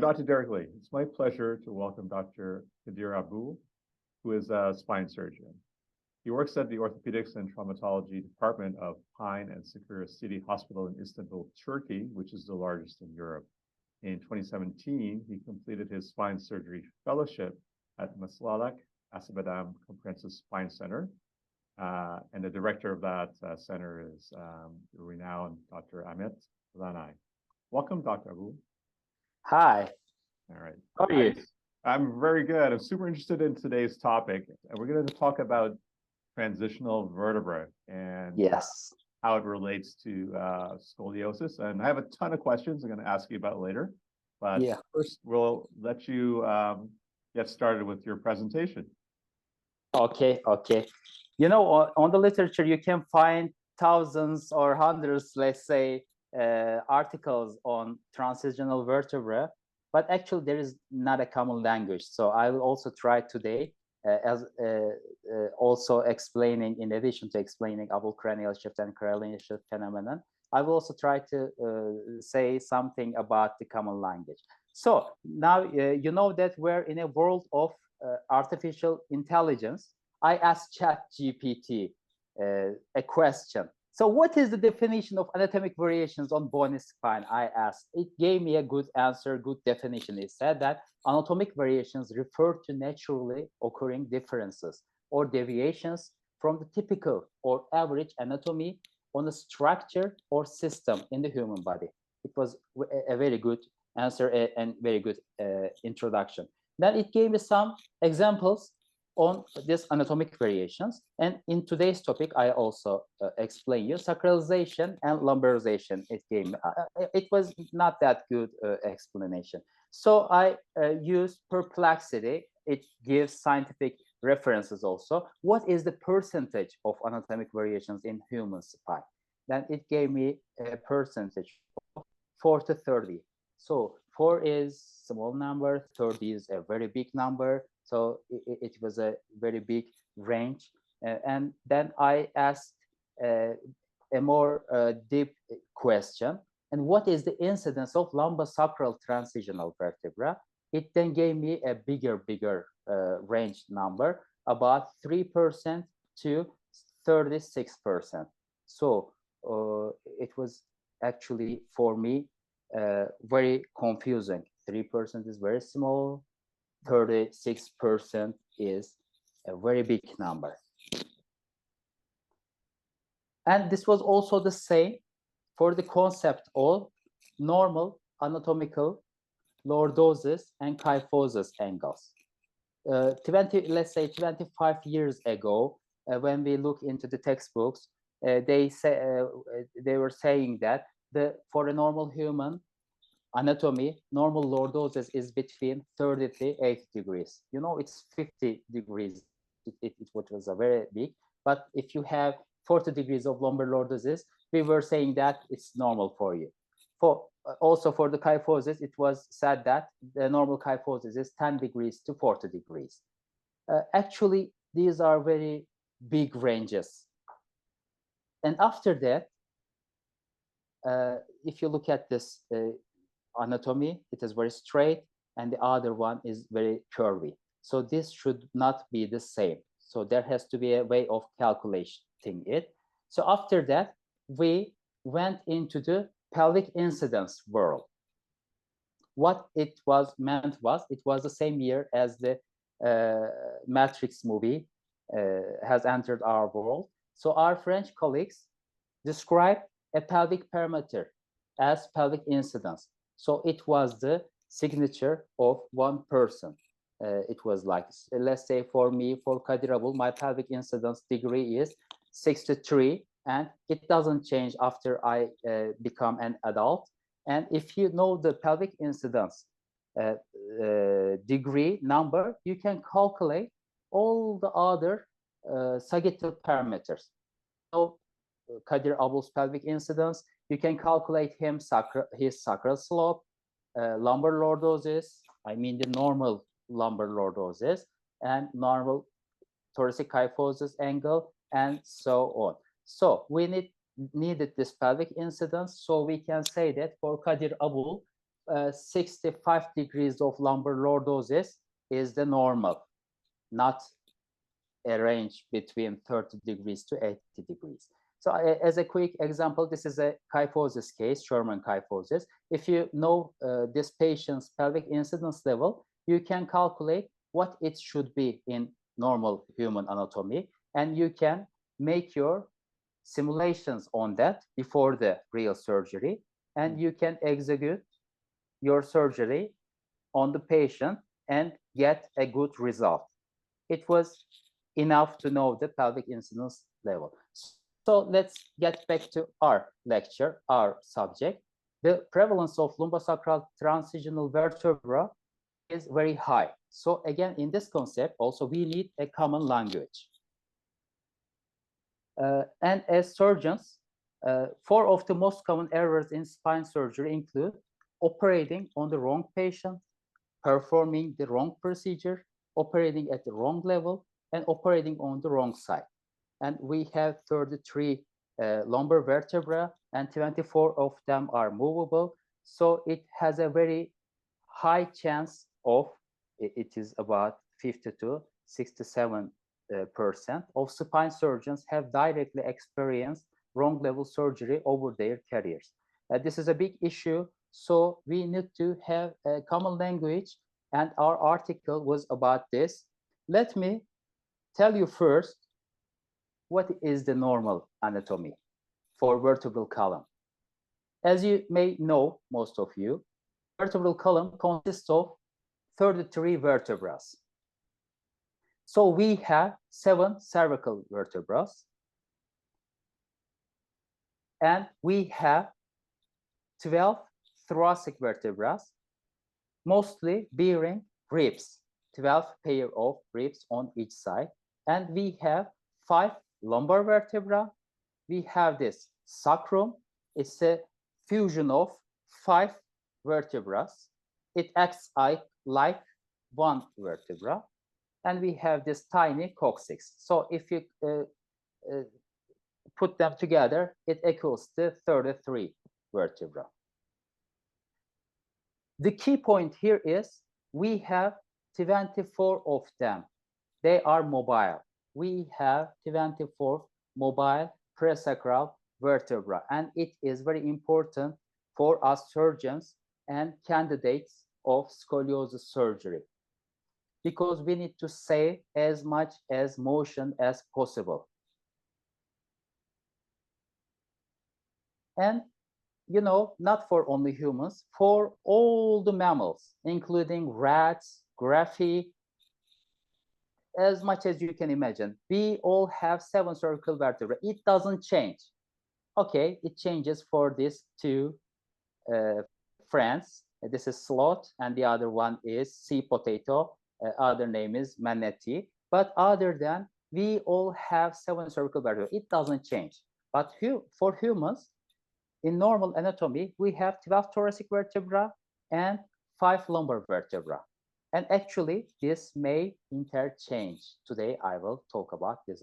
Dr. Derek Lee. It's my pleasure to welcome Dr. Kadir Abul, who is a spine surgeon. He works at the Orthopedics and Traumatology Department of Pine and Sakura City Hospital in Istanbul, Turkey, which is the largest in Europe. In 2017, he completed his spine surgery fellowship at Maslak Acıbadem Comprehensive Spine Center. And the director of that center is the renowned Dr. Ahmet Lanay. Welcome, Dr. Abul. Hi. All right. How are you? I'm very good. I'm super interested in today's topic. And we're going to talk about transitional vertebrae and Yes. how it relates to scoliosis. And I have a ton of questions I'm going to ask you about later. But first, we'll let you get started with your presentation. Okay. You know, on the literature, you can find thousands or hundreds, let's say, articles on transitional vertebrae, but actually there is not a common language. So I will also try today, also explaining, in addition to explaining Abul Cranial Shift and Cranial Shift phenomenon, I will also try to say something about the common language. So now you know that we're in a world of artificial intelligence. I asked ChatGPT a question. So what is the definition of anatomic variations on bony spine? I asked. It gave me a good answer, good definition. It said that anatomic variations refer to naturally occurring differences or deviations from the typical or average anatomy on a structure or system in the human body. It was a very good answer and very good introduction. Then it gave me some examples on this anatomic variations. And in today's topic, I also explain you sacralization and lumbarization. It was not that good explanation. So I use perplexity. It gives scientific references also. What is the percentage of anatomic variations in human spine? Then it gave me a percentage of 4 to 30. So 4 is small number, 30 is a very big number. So it was a very big range. And then I asked a more deep question. And what is the incidence of lumbosacral transitional vertebra? It then gave me a bigger range number, about 3% to 36%. So it was actually, for me, very confusing. 3% is very small. 36% is a very big number. And this was also the same for the concept of normal anatomical lordosis and kyphosis angles. Let's say 25 years ago, when we look into the textbooks, they were saying that for a normal human anatomy, normal lordosis is between 30 to 80 degrees. You know, it's 50 degrees. It was a very big. But if you have 40 degrees of lumbar lordosis, we were saying that it's normal for you. Also for the kyphosis, it was said that the normal kyphosis is 10 degrees to 40 degrees. Actually, these are very big ranges. And after that, if you look at this anatomy, it is very straight, and the other one is very curvy. So this should not be the same. So there has to be a way of calculating it. So after that, we went into the pelvic incidence world. What it was meant was, it was the same year as the Matrix movie has entered our world. So our French colleagues described a pelvic perimeter as pelvic incidence. So it was the signature of one person. It was like, let's say for me, for Kadir Abul, my pelvic incidence degree is 63, and it doesn't change after I become an adult. And if you know the pelvic incidence degree number, you can calculate all the other sagittal parameters. So Kadir Abul's pelvic incidence, you can calculate his sacral slope, lumbar lordosis, I mean the normal lumbar lordosis, and normal thoracic kyphosis angle, and so on. So we needed this pelvic incidence, so we can say that for Kadir Abul, 65 degrees of lumbar lordosis is the normal, not a range between 30 degrees to 80 degrees. So as a quick example, this is a kyphosis case, Sherman kyphosis. If you know this patient's pelvic incidence level, you can calculate what it should be in normal human anatomy, and you can make your simulations on that before the real surgery, and you can execute your surgery on the patient and get a good result. It was enough to know the pelvic incidence level. So let's get back to our lecture, our subject. The prevalence of lumbosacral transitional vertebra is very high. So again, in this concept, also we need a common language. And as surgeons, 4 of the most common errors in spine surgery include operating on the wrong patient, performing the wrong procedure, operating at the wrong level, and operating on the wrong side. And we have 33 lumbar vertebra, and 24 of them are movable. So it has a very high chance of, it is about 50 to 67% of spine surgeons have directly experienced wrong level surgery over their careers. This is a big issue. So we need to have a common language, and our article was about this. Let me tell you first what is the normal anatomy for vertebral column. As you may know, most of you, vertebral column consists of 33 vertebrae. So we have 7 cervical vertebrae, and we have 12 thoracic vertebrae, mostly bearing ribs, 12 pair of ribs on each side. And we have 5 lumbar vertebra. We have this sacrum. It's a fusion of 5 vertebrae. It acts like one vertebra. And we have this tiny coccyx. So if you put them together, it equals to 33 vertebra. The key point here is we have 24 of them. They are mobile. We have 24 mobile presacral vertebra, and it is very important for us surgeons and candidates of scoliosis surgery, because we need to save as much as motion as possible. And you know, not for only humans, for all the mammals, including rats, graphi, as much as you can imagine. We all have 7 cervical vertebrae. It doesn't change. Okay, it changes for these 2 friends. This is sloth, and the other one is sea potato. Other name is manatee. But other than, we all have 7 cervical vertebrae. It doesn't change. But for humans, in normal anatomy, we have 12 thoracic vertebra and 5 lumbar vertebra. And actually, this may interchange. Today, I will talk about this.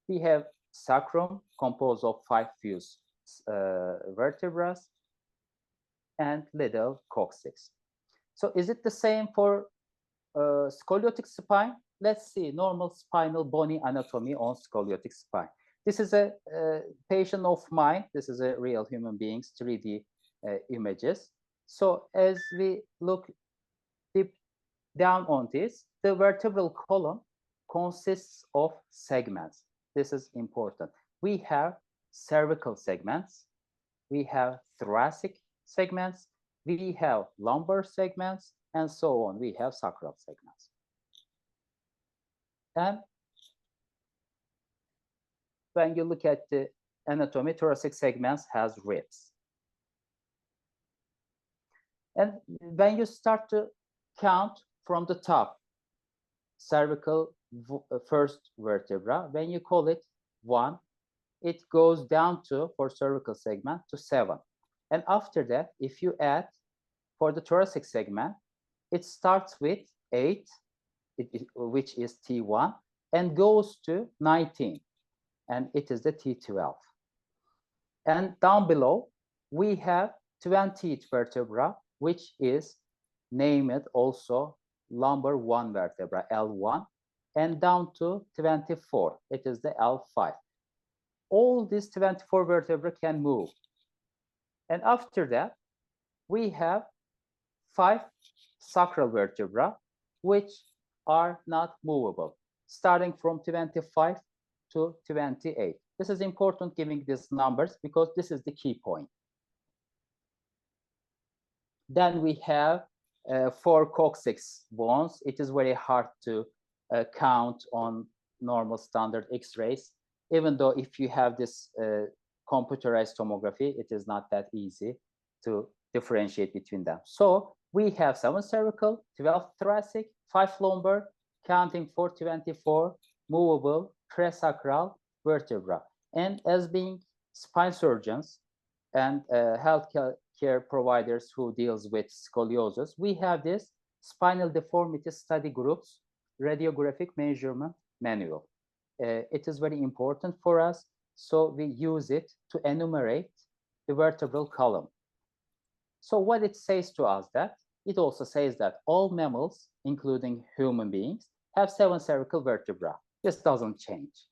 We have sacrum composed of 5 fused vertebrae and little coccyx. So is it the same for scoliotic spine? Let's see normal spinal bony anatomy on scoliotic spine. This is a patient of mine. This is a real human being's 3D images. So as we look deep down on this, the vertebral column consists of segments. This is important. We have cervical segments. We have thoracic segments. We have lumbar segments, and so on. We have sacral segments. And when you look at the anatomy, thoracic segments has ribs. And when you start to count from the top, cervical first vertebra, when you call it 1, it goes down to, for cervical segment, to 7. And after that, if you add for the thoracic segment, it starts with 8, which is T1, and goes to 19. And it is the T12. And down below, we have 20th vertebra, which is named also lumbar 1 vertebra, L1, and down to 24, it is the L5. All these 24 vertebrae can move. And after that, we have 5 sacral vertebra, which are not movable, starting from 25 to 28. This is important giving these numbers because this is the key point. Then we have 4 coccyx bones. It is very hard to count on normal standard X-rays, even though if you have this computerized tomography, it is not that easy to differentiate between them. So we have 7 cervical, 12 thoracic, 5 lumbar, counting for 24 movable presacral vertebra. And as being spine surgeons and healthcare providers who deals with scoliosis, we have this spinal deformity study groups radiographic measurement manual. It is very important for us, so we use it to enumerate the vertebral column. So what it says to us that, it also says that all mammals, including human beings, have 7 cervical vertebrae. This doesn't change.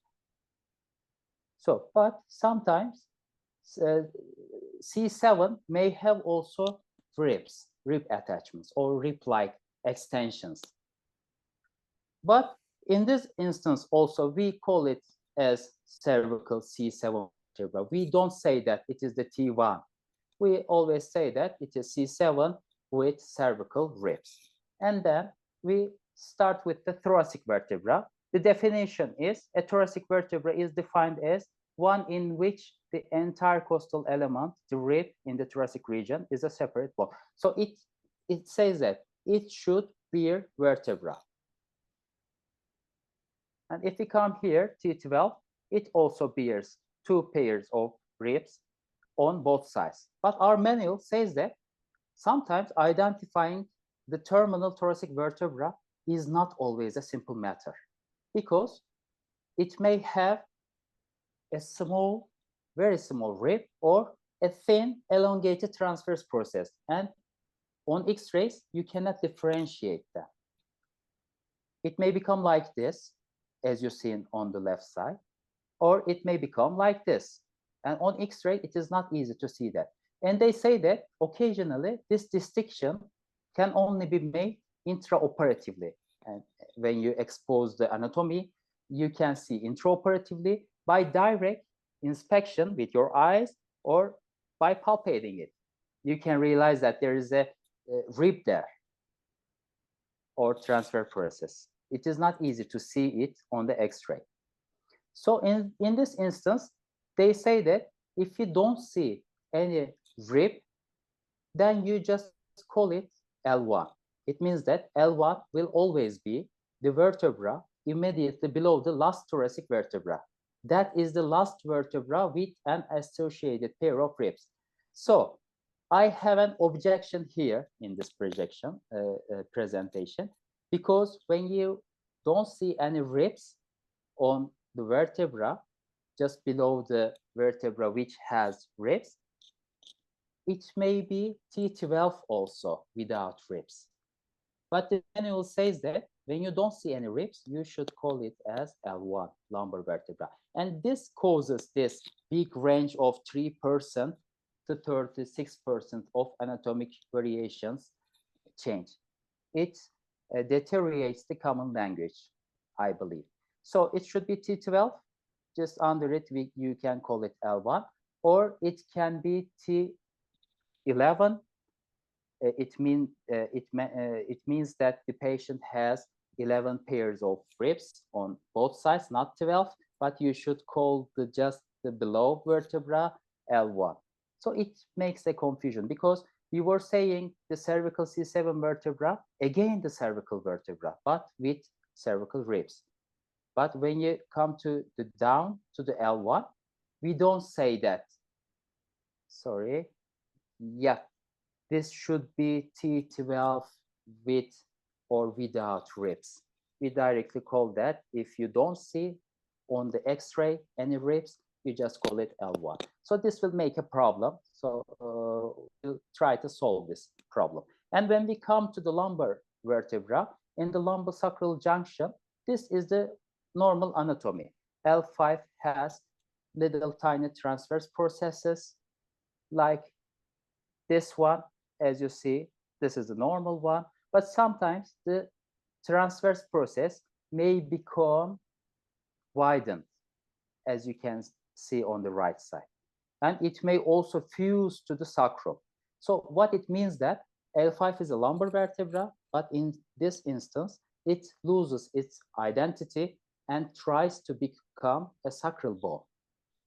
So, but sometimes C7 may have also ribs, rib attachments, or rib-like extensions. But in this instance also, we call it as cervical C7 vertebra. We don't say that it is the T1. We always say that it is C7 with cervical ribs. And then we start with the thoracic vertebra. The definition is a thoracic vertebra is defined as one in which the entire costal element, the rib in the thoracic region, is a separate bone. So it says that it should bear vertebra. And if we come here, T12, it also bears 2 pairs of ribs on both sides. But our manual says that sometimes identifying the terminal thoracic vertebra is not always a simple matter, because it may have a small, very small rib or a thin, elongated transverse process. And on X-rays, you cannot differentiate them. It may become like this, as you see on the left side, or it may become like this. And on X-ray, it is not easy to see that. And they say that occasionally this distinction can only be made intraoperatively. And when you expose the anatomy, you can see intraoperatively by direct inspection with your eyes or by palpating it. You can realize that there is a rib there or transfer process. It is not easy to see it on the X-ray. So in this instance, they say that if you don't see any rib, then you just call it L1. It means that L1 will always be the vertebra immediately below the last thoracic vertebra. That is the last vertebra with an associated pair of ribs. So I have an objection here in this presentation, because when you don't see any ribs on the vertebra just below the vertebra which has ribs, it may be T12 also without ribs. But the manual says that when you don't see any ribs, you should call it as L1, lumbar vertebra. And this causes this big range of 3% to 36% of anatomic variations change. It deteriorates the common language, I believe. So it should be T12, just under it, you can call it L1, or it can be T11. It means that the patient has 11 pairs of ribs on both sides, not 12, but you should call just the below vertebra L1. So it makes a confusion, because we were saying the cervical C7 vertebra, again the cervical vertebra, but with cervical ribs. But when you come to the down to the L1, we don't say that. Sorry. Yeah, this should be T12 with or without ribs. We directly call that, if you don't see on the X-ray any ribs, you just call it L1. So this will make a problem. So we'll try to solve this problem. And when we come to the lumbar vertebra, in the lumbosacral junction, this is the normal anatomy. L5 has little tiny transverse processes like this one. As you see, this is the normal one, but sometimes the transverse process may become widened, as you can see on the right side. And it may also fuse to the sacrum. So what it means that L5 is a lumbar vertebra, but in this instance, it loses its identity and tries to become a sacral bone.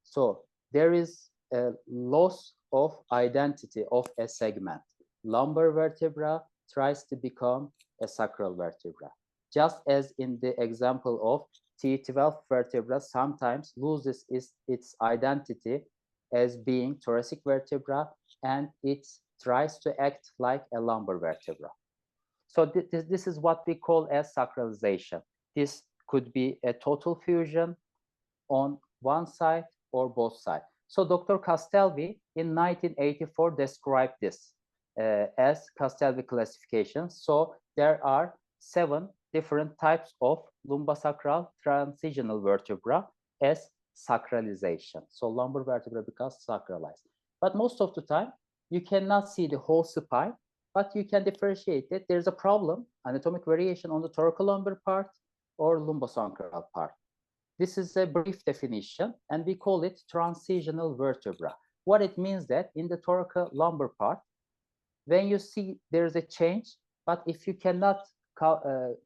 So there is a loss of identity of a segment. Lumbar vertebra tries to become a sacral vertebra. Just as in the example of T12 vertebra sometimes loses its identity as being thoracic vertebra, and it tries to act like a lumbar vertebra. So this is what we call as sacralization. This could be a total fusion on one side or both sides. So Dr. Castelvi in 1984 described this as Castelvi classification. So there are 7 different types of lumbosacral transitional vertebra as sacralization. So lumbar vertebra becomes sacralized. But most of the time, you cannot see the whole spine, but you can differentiate it. There's a problem, anatomic variation on the thoracolumbar part or lumbosacral part. This is a brief definition, and we call it transitional vertebra. What it means that in the thoracolumbar part, when you see there's a change, but if you cannot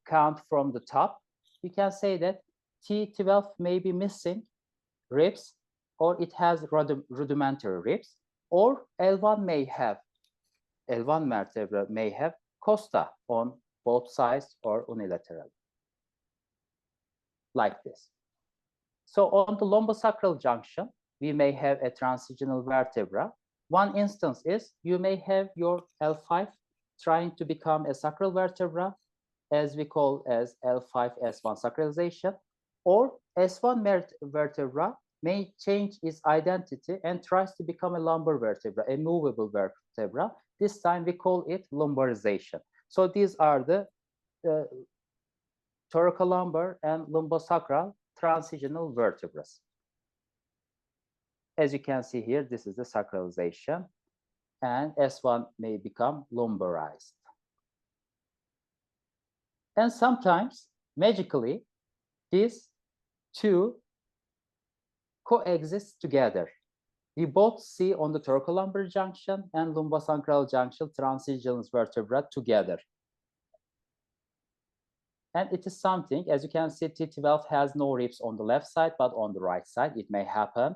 count from the top, you can say that T12 may be missing ribs, or it has rudimentary ribs, or L1 vertebra may have costa on both sides or unilateral, like this. So on the lumbosacral junction, we may have a transitional vertebra. One instance is you may have your L5 trying to become a sacral vertebra, as we call as L5S1 sacralization, or S1 vertebra may change its identity and tries to become a lumbar vertebra, a movable vertebra. This time we call it lumbarization. So these are the thoracolumbar and lumbosacral transitional vertebrae. As you can see here, this is the sacralization, and S1 may become lumbarized. And sometimes, magically, these two coexist together. We both see on the thoracolumbar junction and lumbosacral junction transitional vertebra together. And it is something, as you can see, T12 has no ribs on the left side, but on the right side, it may happen.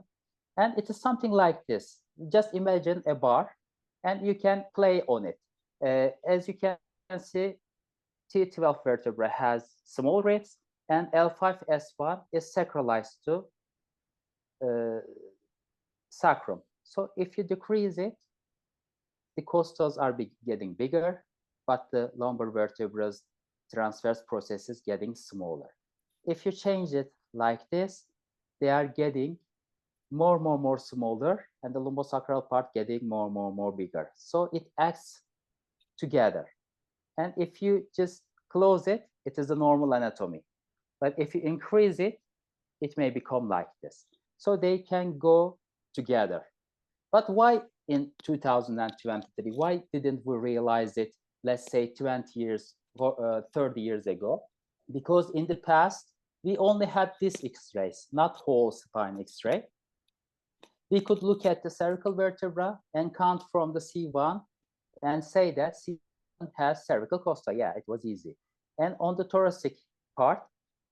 And it is something like this. Just imagine a bar, and you can play on it. As you can see, T12 vertebra has small ribs, and L5S1 is sacralized to sacrum. So if you decrease it, the costals are getting bigger, but the lumbar vertebra's transverse process is getting smaller. If you change it like this, they are getting more smaller, and the lumbosacral part getting more bigger. So it acts together. And if you just close it, it is a normal anatomy. But if you increase it, it may become like this. So they can go together. But why in 2023, why didn't we realize it, let's say 20 years, 30 years ago? Because in the past, we only had these X-rays, not whole spine X-ray. We could look at the cervical vertebra and count from the C1 and say that C1 has cervical costa. Yeah, it was easy. And on the thoracic part,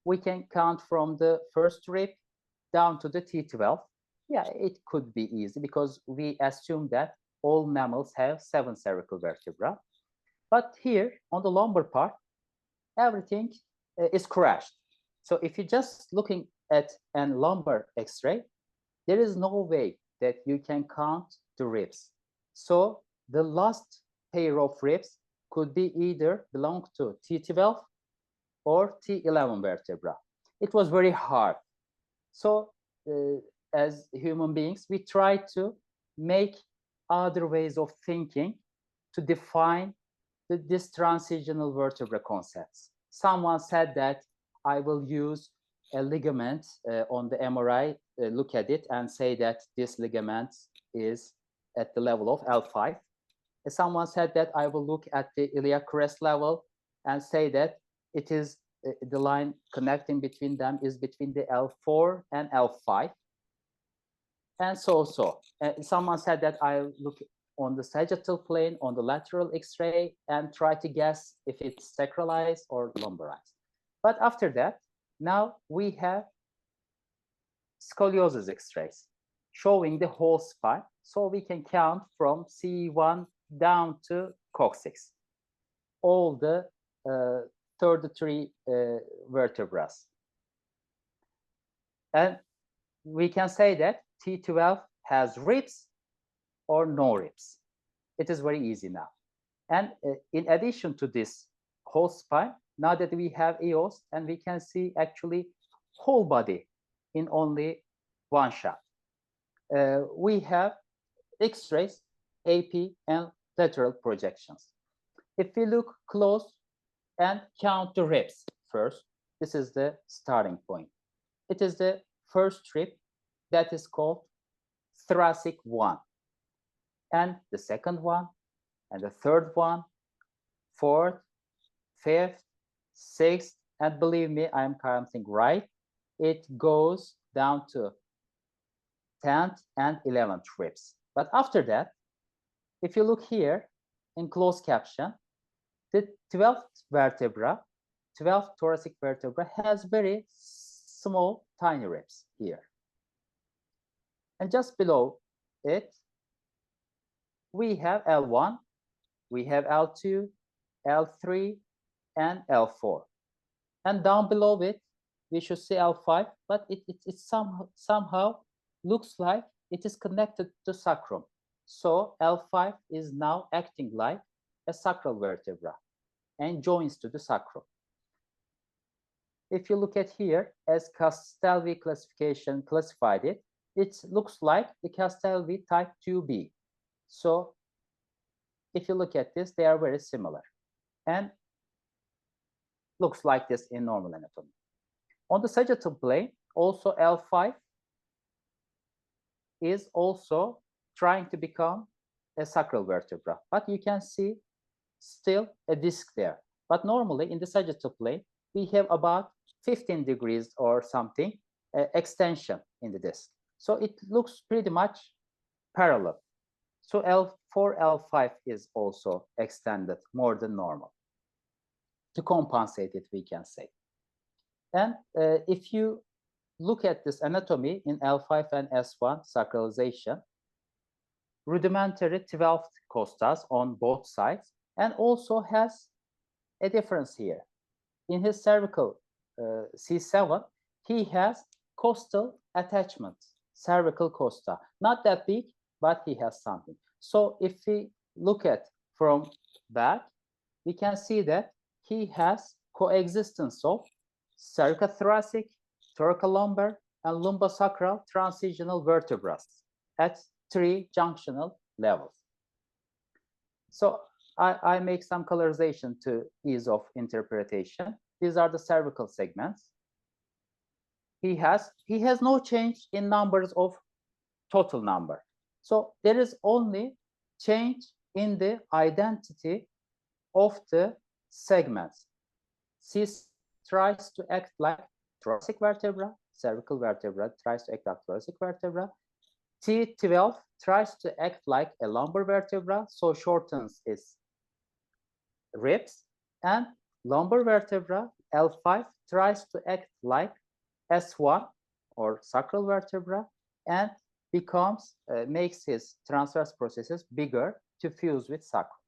we can count from the first rib down to the T12. Yeah, it could be easy because we assume that all mammals have 7 cervical vertebrae. But here on the lumbar part, everything is crashed. So if you're just looking at a lumbar X-ray, there is no way that you can count the ribs. So the last pair of ribs could be either belong to T12 or T11 vertebra. It was very hard. So as human beings, we try to make other ways of thinking to define this transitional vertebra concepts. Someone said that I will use a ligament on the MRI, look at it and say that this ligament is at the level of L5. Someone said that I will look at the iliac crest level and say that it is the line connecting between them is between the L4 and L5. And so. Someone said that I look on the sagittal plane, on the lateral X-ray, and try to guess if it's sacralized or lumbarized. But after that, now we have scoliosis X-rays showing the whole spine, so we can count from C1 down to coccyx, all the 33 vertebrae. And we can say that T12 has ribs or no ribs. It is very easy now. And in addition to this whole spine, now that we have EOS, and we can see actually whole body in only one shot. We have X-rays, AP, and lateral projections. If we look close and count the ribs first, this is the starting point. It is the first rib that is called thoracic 1. And the second one, and the third one, fourth, fifth, sixth, and believe me, I'm counting right. It goes down to 10th and 11th ribs. But after that, if you look here in closed caption, the 12th vertebra, 12th thoracic vertebra has very small, tiny ribs here. And just below it, we have L1, we have L2, L3, and L4. And down below it, we should see L5, but it somehow looks like it is connected to sacrum. So L5 is now acting like a sacral vertebra and joins to the sacrum. If you look at here, as Castelvi classification classified it, it looks like the Castelvi type 2B. So if you look at this, they are very similar and looks like this in normal anatomy. On the sagittal plane, also L5 is also trying to become a sacral vertebra, but you can see still a disc there. But normally in the sagittal plane, we have about 15 degrees or something extension in the disc. So it looks pretty much parallel. So L4, L5 is also extended more than normal. To compensate it, we can say. And if you look at this anatomy in L5 and S1 sacralization, rudimentary 12th costas on both sides, and also has a difference here. In his cervical C7, he has costal attachment, cervical costa. Not that big, but he has something. So if we look at from back, we can see that he has coexistence of cervicothoracic, thoracolumbar, and lumbosacral transitional vertebrae at 3 junctional levels. So I make some colorization to ease of interpretation. These are the cervical segments. He has no change in numbers of total number. So there is only change in the identity of the segments. C tries to act like thoracic vertebra, cervical vertebra tries to act like thoracic vertebra. T12 tries to act like a lumbar vertebra, so shortens its ribs, and lumbar vertebra, L5, tries to act like S1 or sacral vertebra and becomes, makes his transverse processes bigger to fuse with sacrum.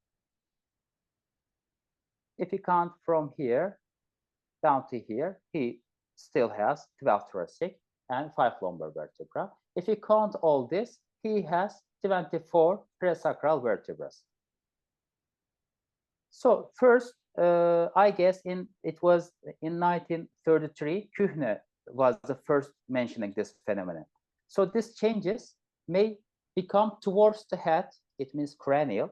If you count from here down to here, he still has 12 thoracic and 5 lumbar vertebra. If you count all this, he has 24 presacral vertebrae. So first, I guess it was in 1933, Kühne was the first mentioning this phenomenon. So these changes may become towards the head, it means cranial,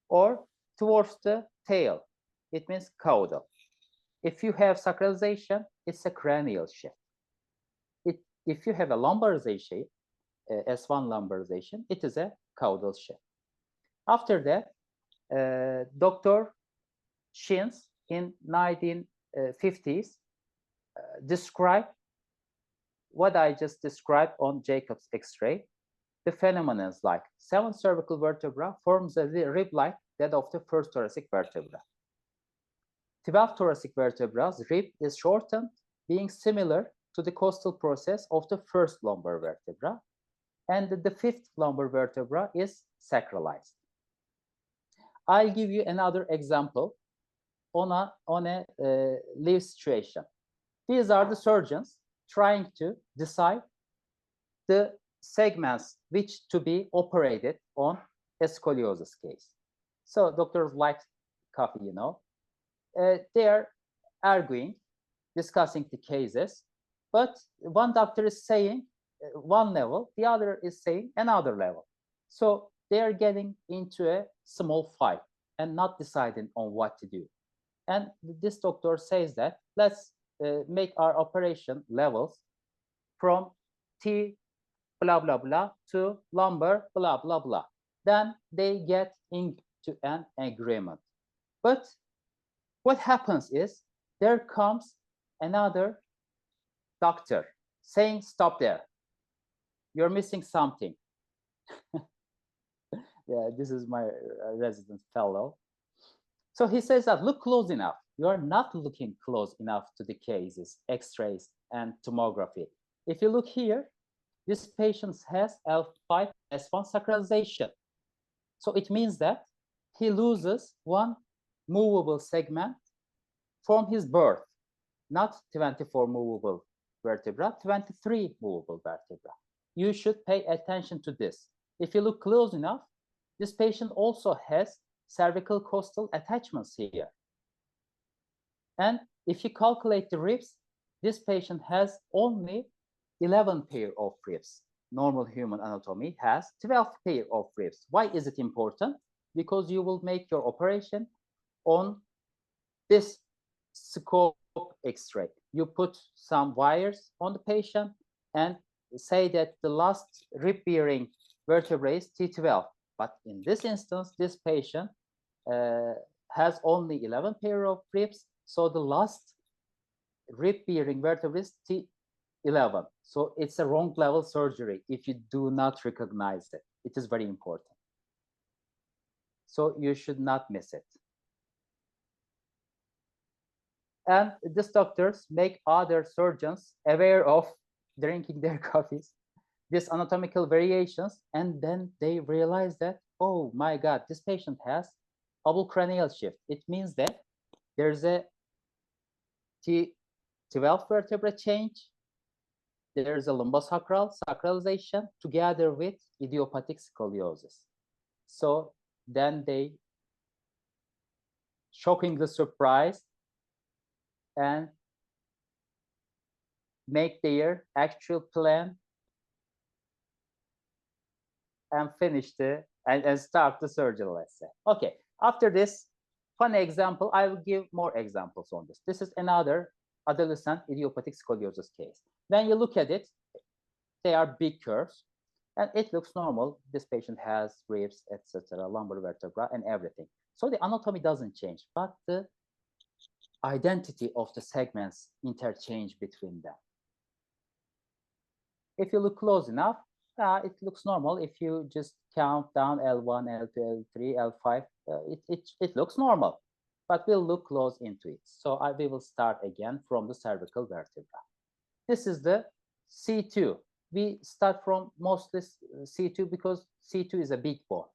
or towards the tail, it means caudal. If you have sacralization, it's a cranial shift. If you have a lumbarization, S1 lumbarization, it is a caudal shift. After that, Dr. Shins in 1950s described what I just described on Jacob's X-ray. The phenomena is like 7 cervical vertebra forms a rib like that of the first thoracic vertebra. 12 thoracic vertebra's rib is shortened, being similar to the costal process of the first lumbar vertebra, and the 5th lumbar vertebra is sacralized. I'll give you another example on a live situation. These are the surgeons trying to decide the segments which to be operated on a scoliosis case. So doctors like coffee, you know. They are arguing, discussing the cases, but one doctor is saying one level, the other is saying another level. So they are getting into a small fight and not deciding on what to do. And this doctor says that let's make our operation levels from T blah blah blah to lumbar blah blah blah. Then they get into an agreement. But what happens is there comes another doctor saying, stop there. You're missing something. Yeah, this is my resident fellow. So he says that look close enough. You're not looking close enough to the cases, x-rays, and tomography. If you look here, this patient has L5 S1 sacralization. So it means that he loses one movable segment from his birth, not 24 movable vertebra, 23 movable vertebra. You should pay attention to this. If you look close enough, this patient also has cervical costal attachments here. And if you calculate the ribs, this patient has only 11 pair of ribs. Normal human anatomy has 12 pair of ribs. Why is it important? Because you will make your operation on this scope X-ray. You put some wires on the patient and say that the last rib-bearing vertebra is T12. But in this instance, this patient has only 11 pair of ribs. So the last rib-bearing vertebra is T11. So it's a wrong level surgery if you do not recognize it. It is very important. So you should not miss it. And these doctors make other surgeons aware of drinking their coffees, these anatomical variations, and then they realize that, oh my God, this patient has Abul Cranial Shift. It means that there's a T12 vertebra change, there's a lumbosacral sacralization together with idiopathic scoliosis. So then they shockingly surprised and make their actual plan and finish and start the surgery, let's say. Okay, after this funny example, I will give more examples on this. This is another adolescent idiopathic scoliosis case. When you look at it, they are big curves and it looks normal. This patient has ribs, etc., lumbar vertebra and everything. So the anatomy doesn't change, but the identity of the segments interchange between them. If you look close enough, it looks normal. If you just count down L1, L2, L3, L5, it looks normal, but we'll look close into it. So we will start again from the cervical vertebra. This is the C2. We start from mostly C2 because C2 is a big bone.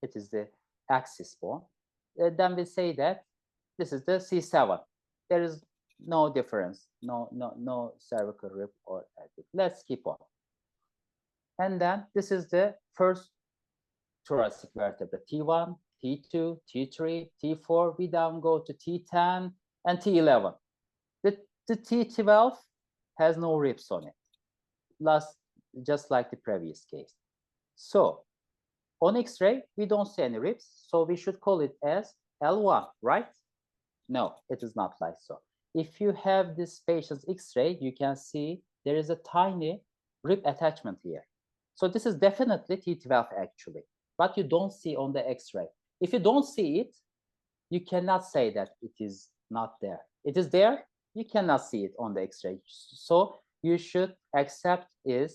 It is the axis bone. Then we say that this is the C7. There is no difference, no cervical rib or anything. Let's keep on. And then this is the first thoracic vertebra, T1, T2, T3, T4. We then go to T10 and T11. The T12 has no ribs on it. Last just like the previous case. So on X-ray, we don't see any ribs, so we should call it as L1, right? No, it is not like so. If you have this patient's X-ray, you can see there is a tiny rib attachment here. So this is definitely T12 actually, but you don't see on the X-ray. If you don't see it, you cannot say that it is not there. It is there, you cannot see it on the X-ray. So you should accept it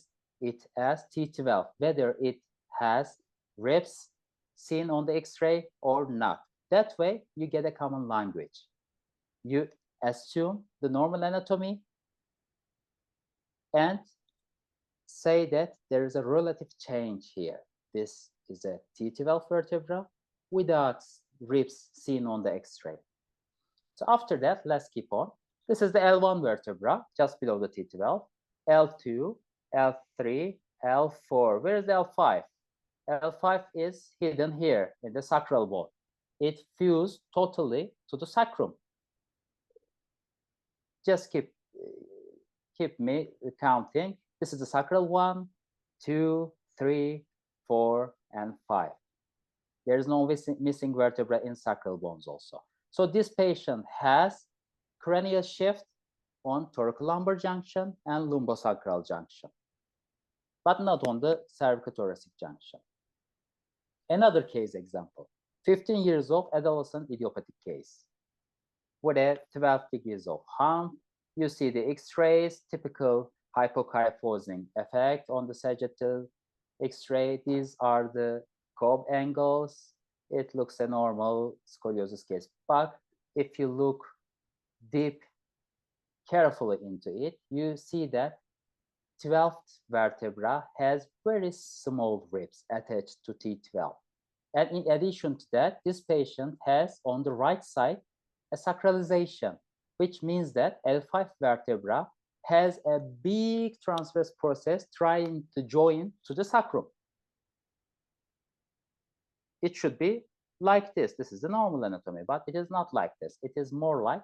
as T12, whether it has ribs seen on the X-ray or not. That way, you get a common language. You assume the normal anatomy and say that there is a relative change here. This is a T12 vertebra without ribs seen on the X-ray. So after that, let's keep on. This is the L1 vertebra, just below the T12, L2, L3, L4. Where is the L5? L5 is hidden here in the sacral bone. It fused totally to the sacrum. Just keep me counting. This is the sacral 1, 2, 3, 4, and 5. There is no missing vertebra in sacral bones also. So this patient has cranial shift on thoracolumbar junction and lumbosacral junction, but not on the cervicothoracic junction. Another case example, 15 years old adolescent idiopathic case with a 12 degrees of hump. You see the X-rays, typical hypokyphosing effect on the sagittal X-ray. These are the Cobb angles. It looks a normal scoliosis case, but if you look deep, carefully into it, you see that 12th vertebra has very small ribs attached to T12. And in addition to that, this patient has on the right side a sacralization, which means that L5 vertebra has a big transverse process trying to join to the sacrum. It should be like this. This is the normal anatomy, but it is not like this. It is more like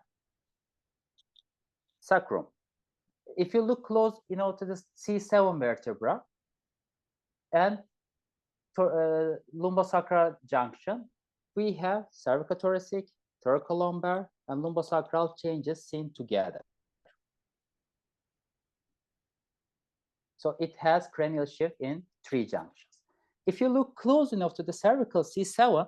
sacrum. If you look close, to the C7 vertebra and lumbosacral junction, we have cervicothoracic, thoracolumbar, and lumbosacral changes seen together. So it has cranial shift in 3 junctions. If you look close enough to the cervical C7,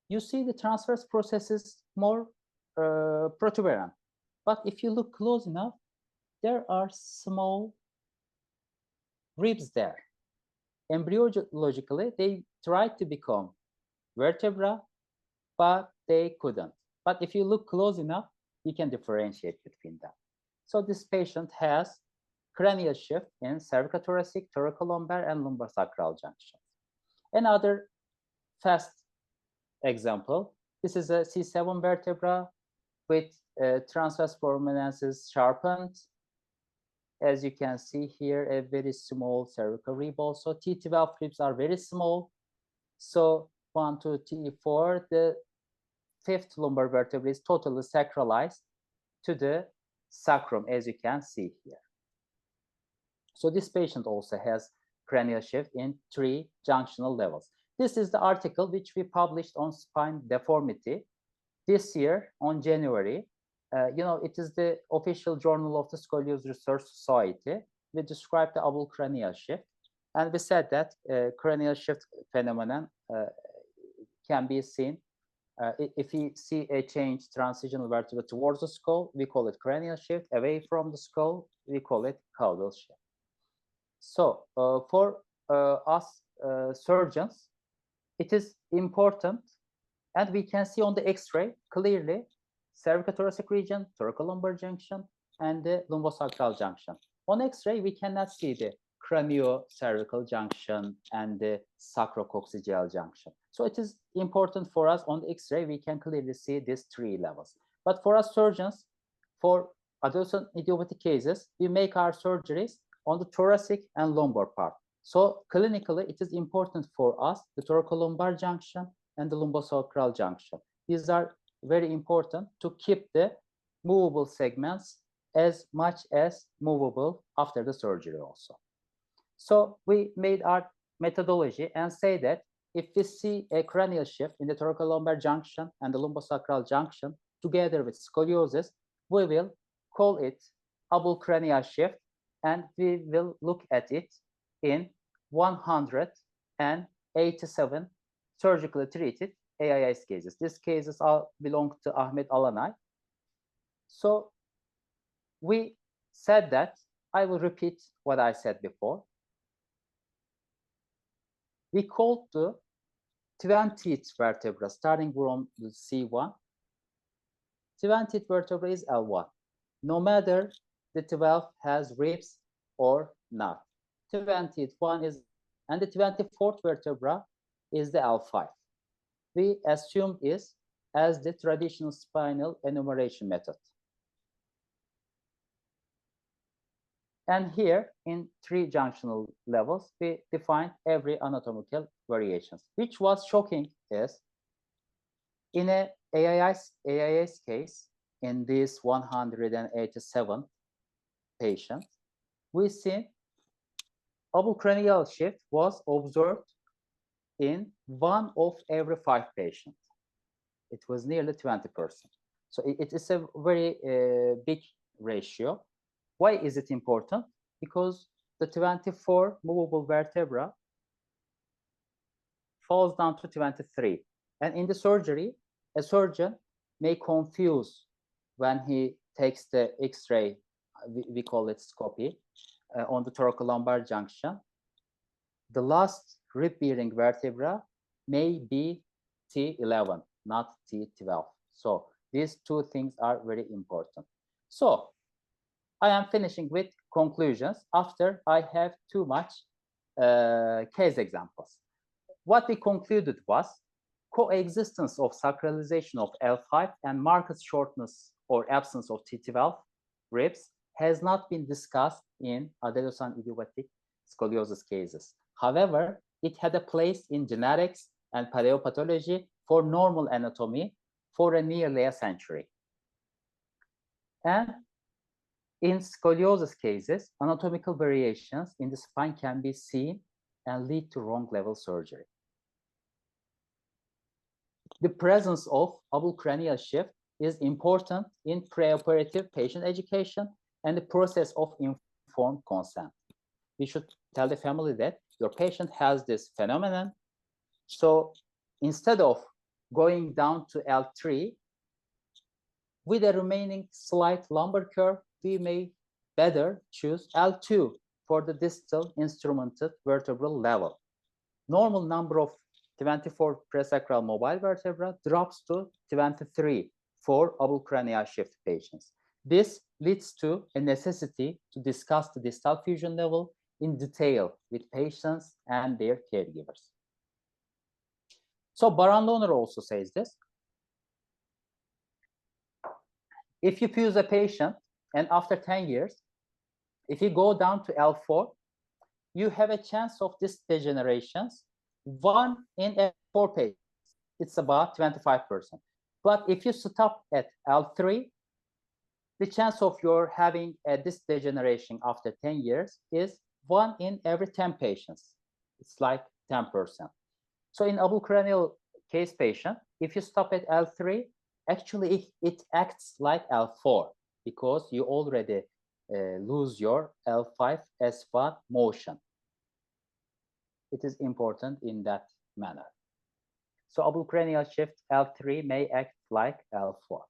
you see the transverse processes more protuberant. But if you look close enough, there are small ribs there. Embryologically, they tried to become vertebra, but they couldn't. But if you look close enough, you can differentiate between them. So this patient has cranial shift in cervicothoracic, thoracolumbar, and lumbosacral junctions. Another fast example, this is a C7 vertebra with transverse prominences sharpened. As you can see here, a very small cervical rib also. T12 ribs are very small. So 1, 2, 3, 4, the 5th lumbar vertebra is totally sacralized to the sacrum, as you can see here. So this patient also has cranial shift in 3 junctional levels. This is the article which we published on spine deformity this year on January. It is the official journal of the Scoliosis Research Society. We described the Abul Cranial Shift, and we said that cranial shift phenomenon can be seen. If we see a change transitional vertebra towards the skull, we call it cranial shift. Away from the skull, we call it caudal shift. So for us surgeons, it is important, and we can see on the X-ray clearly cervicothoracic region, thoracolumbar junction, and the lumbosacral junction. On X-ray, we cannot see the craniocervical junction and the sacrococcygeal junction. So it is important for us on the X-ray, we can clearly see these 3 levels. But for us surgeons, for adolescent idiopathic cases, we make our surgeries on the thoracic and lumbar part. So clinically, it is important for us, the thoracolumbar junction and the lumbosacral junction. These are very important to keep the movable segments as much as movable after the surgery also. So we made our methodology and say that if we see a cranial shift in the thoracolumbar junction and the lumbosacral junction together with scoliosis, we will call it Abul Cranial Shift, and we will look at it in 187 surgically treated AIS cases. These cases all belong to Ahmet Alanay. So we said that, I will repeat what I said before. We called the 20th vertebra, starting from the C1. 20th vertebra is L1, no matter the 12 has ribs or not. 20th one is, and the 24th vertebra is the L5. We assumed is as the traditional spinal enumeration method. And here in 3 junctional levels, we define every anatomical variations. Which was shocking is in a AIS case, in this 187 patients, we see Abul Cranial Shift was observed in 1 of every 5 patients. It was nearly 20%. So it is a very big ratio. Why is it important? Because the 24 movable vertebra falls down to 23. And in the surgery, a surgeon may confuse when he takes the X-ray, we call it scopy, on the thoracolumbar junction. The last rib-bearing vertebra may be T11, not T12. So these 2 things are very important. So I am finishing with conclusions after I have too much case examples. What we concluded was coexistence of sacralization of L5 and marked shortness or absence of T12 ribs has not been discussed in adenosine idiopathic scoliosis cases. However, it had a place in genetics and paleopathology for normal anatomy for nearly a century. And in scoliosis cases, anatomical variations in the spine can be seen and lead to wrong level surgery. The presence of Abul Cranial Shift is important in preoperative patient education and the process of informed consent. We should tell the family that your patient has this phenomenon. So instead of going down to L3, with a remaining slight lumbar curve, we may better choose L2 for the distal instrumented vertebral level. Normal number of 24 presacral mobile vertebra drops to 23 for Abul Cranial Shift patients. This leads to a necessity to discuss the distal fusion level in detail with patients and their caregivers. So Baron Lohner also says this. If you fuse a patient and after 10 years, if you go down to L4, you have a chance of this degenerations 1 in 4 patients. It's about 25%. But if you stop at L3, the chance of your having a disc degeneration after 10 years is 1 in every 10 patients. It's like 10%. So in Abul Cranial case patient, if you stop at L3, actually it acts like L4 because you already lose your L5 S1 motion. It is important in that manner. So Abul Cranial Shift L3 may act like L4.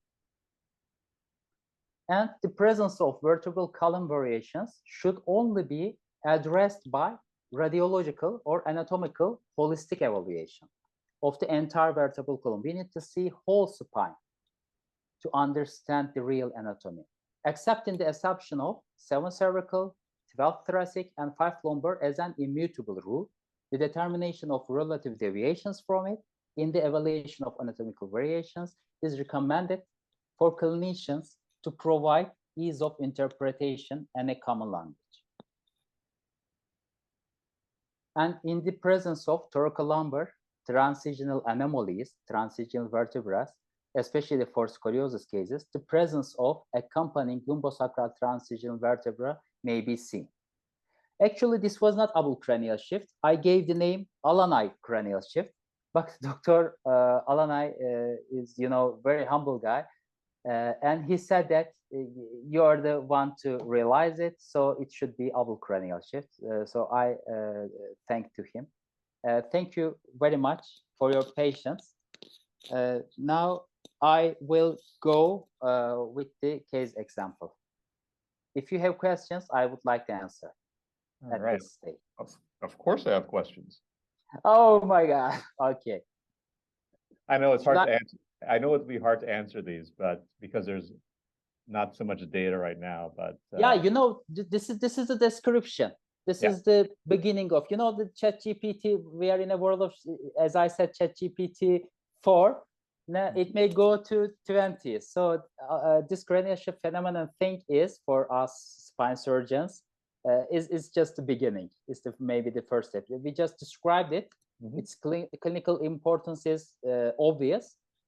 And the presence of vertebral column variations should only be addressed by radiological or anatomical holistic evaluation of the entire vertebral column. We need to see whole spine to understand the real anatomy, accepting the assumption of 7 cervical, 12 thoracic, and 5 lumbar as an immutable rule. The determination of relative deviations from it in the evaluation of anatomical variations is recommended for clinicians to provide ease of interpretation and a common language. And in the presence of thoracolumbar transitional anomalies, transitional vertebrae, especially for scoliosis cases, the presence of accompanying lumbosacral transitional vertebra may be seen. Actually, this was not Abul Cranial Shift. I gave the name Alanay Cranial Shift, but Dr. Alanay is, very humble guy. And he said that you're the one to realize it, so it should be Abul Cranial Shift. So I thank to him. Thank you very much for your patience. Now I will go with the case example. If you have questions, I would like to answer All at right. this stage. Of course, I have questions. Oh my God. Okay. I know it's Should hard I- to answer. I know it'd be hard to answer these, but because there's not so much data right now, but Yeah, this is the description. This Yeah. is the beginning of, the ChatGPT. We are in a world of, as I said, ChatGPT 4. Now it may go to 20. So this cranial shift phenomenon thing is for us spine surgeons is just the beginning. It's maybe the first step. We just described it. Mhm. Its clinical importance is obvious,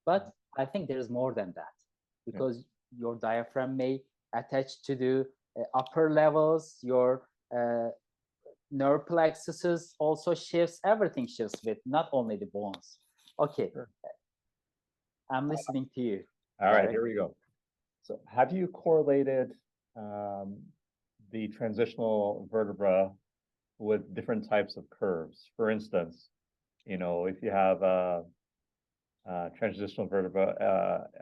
but I think there is more than that, because your diaphragm may attach to the upper levels, your nerve plexuses also shifts, everything shifts with, not only the bones. Okay, Sure. I'm listening to you. All right, Derek. here we go. So have you correlated the transitional vertebra with different types of curves? For instance, if you have transitional vertebra,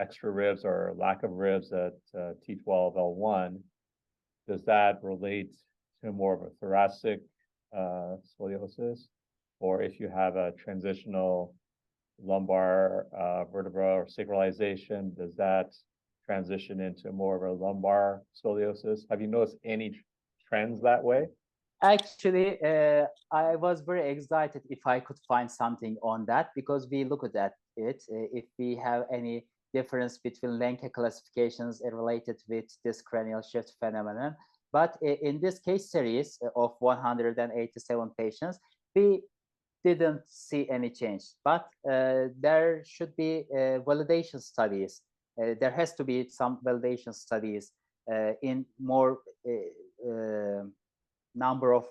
extra ribs or lack of ribs at T12, L1, does that relate to more of a thoracic scoliosis? Or if you have a transitional lumbar vertebra or sacralization, does that transition into more of a lumbar scoliosis? Have you noticed any trends that way? Actually, I was very excited if I could find something on that, because we look at it. If we have any difference between Lenke classifications related with this cranial shift phenomenon. But in this case series of 187 patients, we didn't see any change. But there should be validation studies. There has to be some validation studies in more number of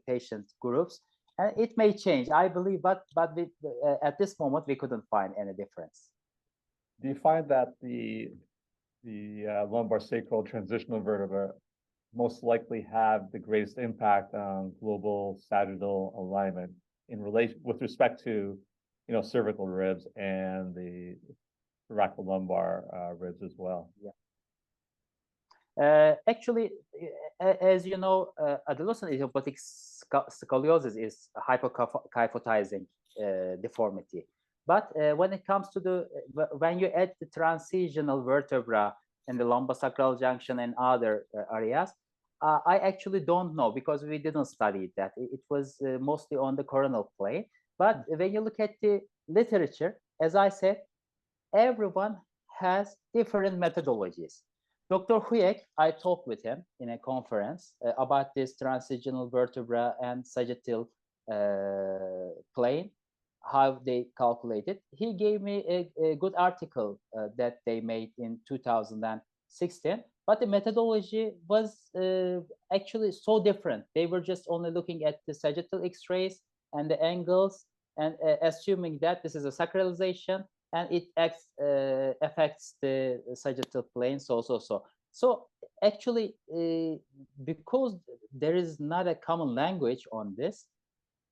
patient groups, and it may change, I believe, but we, at this moment we couldn't find any difference. Do you find that the lumbar sacral transitional vertebra most likely have the greatest impact on global sagittal alignment in relation with respect to cervical ribs and the thoracolumbar ribs as well? Yeah. Actually, as you know, adolescent idiopathic scoliosis is a hypokyphotizing deformity. But when it comes to when you add the transitional vertebra and the lumbosacral junction and other areas, I actually don't know, because we didn't study that. It was mostly on the coronal plane. But when you look at the literature, as I said, everyone has different methodologies. Dr. Huyek, I talked with him in a conference about this transitional vertebra and sagittal plane, how they calculate it. He gave me a good article that they made in 2016, but the methodology was actually so different. They were just only looking at the sagittal X-rays and the angles, and assuming that this is a sacralization, and it affects the sagittal plane. So actually, because there is not a common language on this,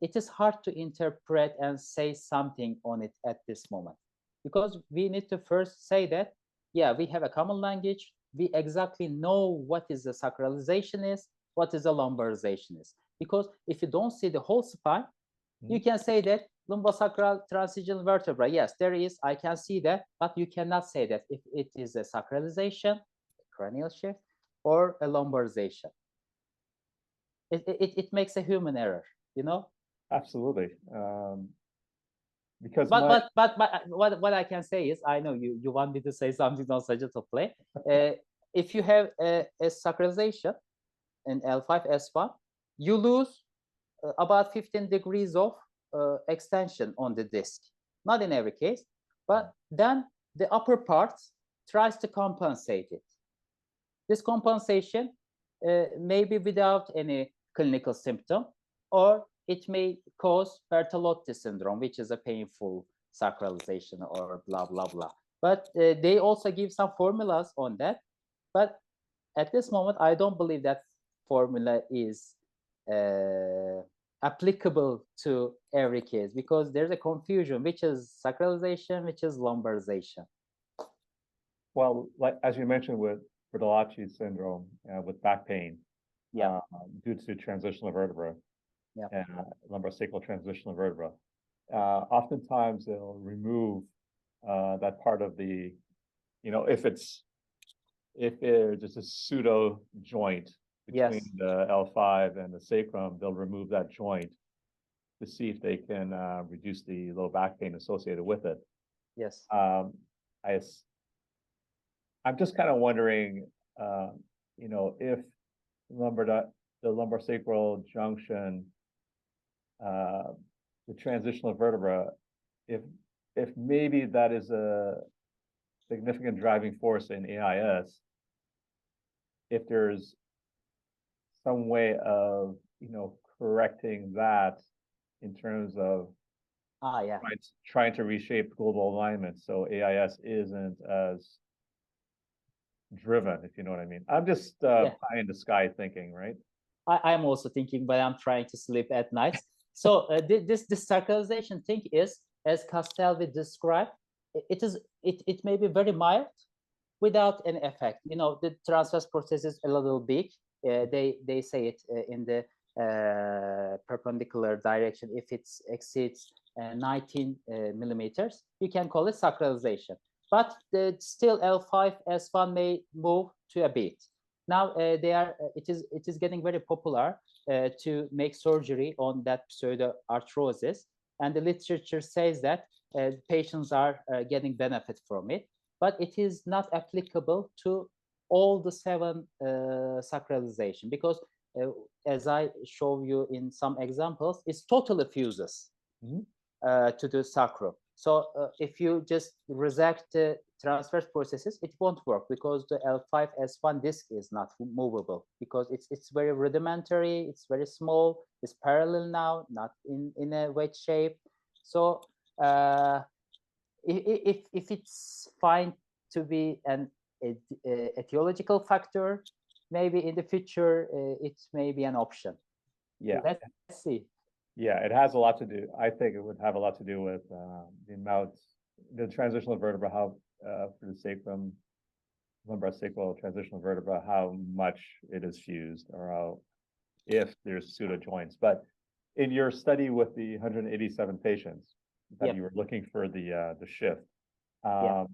it is hard to interpret and say something on it at this moment, because we need to first say that, yeah, we have a common language. We exactly know what is the sacralization is, what is the lumbarization is. Because if you don't see the whole spine, you can say that lumbosacral transitional vertebra, yes, there is, I can see that, but you cannot say that if it is a sacralization, a cranial shift, or a lumbarization. It makes a human error, Absolutely. Because but what I can say is, I know you want me to say something on sagittal plane. If you have a sacralization in L5 S1, you lose about 15 degrees of extension on the disc. Not in every case, but then the upper part tries to compensate it. This compensation may be without any clinical symptom, or it may cause Bertolotti syndrome, which is a painful sacralization or blah, blah, blah. But they also give some formulas on that. But at this moment, I don't believe that formula is applicable to every case, because there's a confusion, which is sacralization, which is lumbarization. Well, like as you mentioned with Bertolacci syndrome, with back pain, Yeah. Due to transitional vertebra, Yeah. Lumbosacral transitional vertebra, oftentimes they'll remove that part of the, if there's just a pseudo joint between Yes. the L5 and the sacrum, they'll remove that joint to see if they can reduce the low back pain associated with it. Yes. I'm just kind of wondering, if the lumbosacral junction, the transitional vertebra, if maybe that is a significant driving force in AIS, if there's some way of, correcting that in terms of trying to reshape global alignment so AIS isn't as driven, if you know what I mean. I'm just pie in the sky thinking, right? I'm also thinking, but I'm trying to sleep at night. So this sacralization thing is, as Castelvi described, it may be very mild without any effect. The transverse process is a little big. They say it in the perpendicular direction. If it exceeds 19 millimeters, you can call it sacralization. But still L5, S1 may move to a bit. Now it is getting very popular to make surgery on that pseudoarthrosis, and the literature says that patients are getting benefit from it, but it is not applicable to all the 7 sacralization, because as I show you in some examples, it's totally fuses to the sacrum. So if you just resect the transverse processes, it won't work, because the L5 S1 disc is not movable, because it's very rudimentary, it's very small, it's parallel now, not in a wedge shape. So if it's fine to be an etiological factor, maybe in the future it may be an option. Yeah. Let's see. Yeah, it has a lot to do. I think it would have a lot to do with the amount, the transitional vertebra, how for the sacrum, lumbosacral transitional vertebra, how much it is fused, or how, if there's pseudo joints. But in your study with the 187 patients that you were looking for the shift, of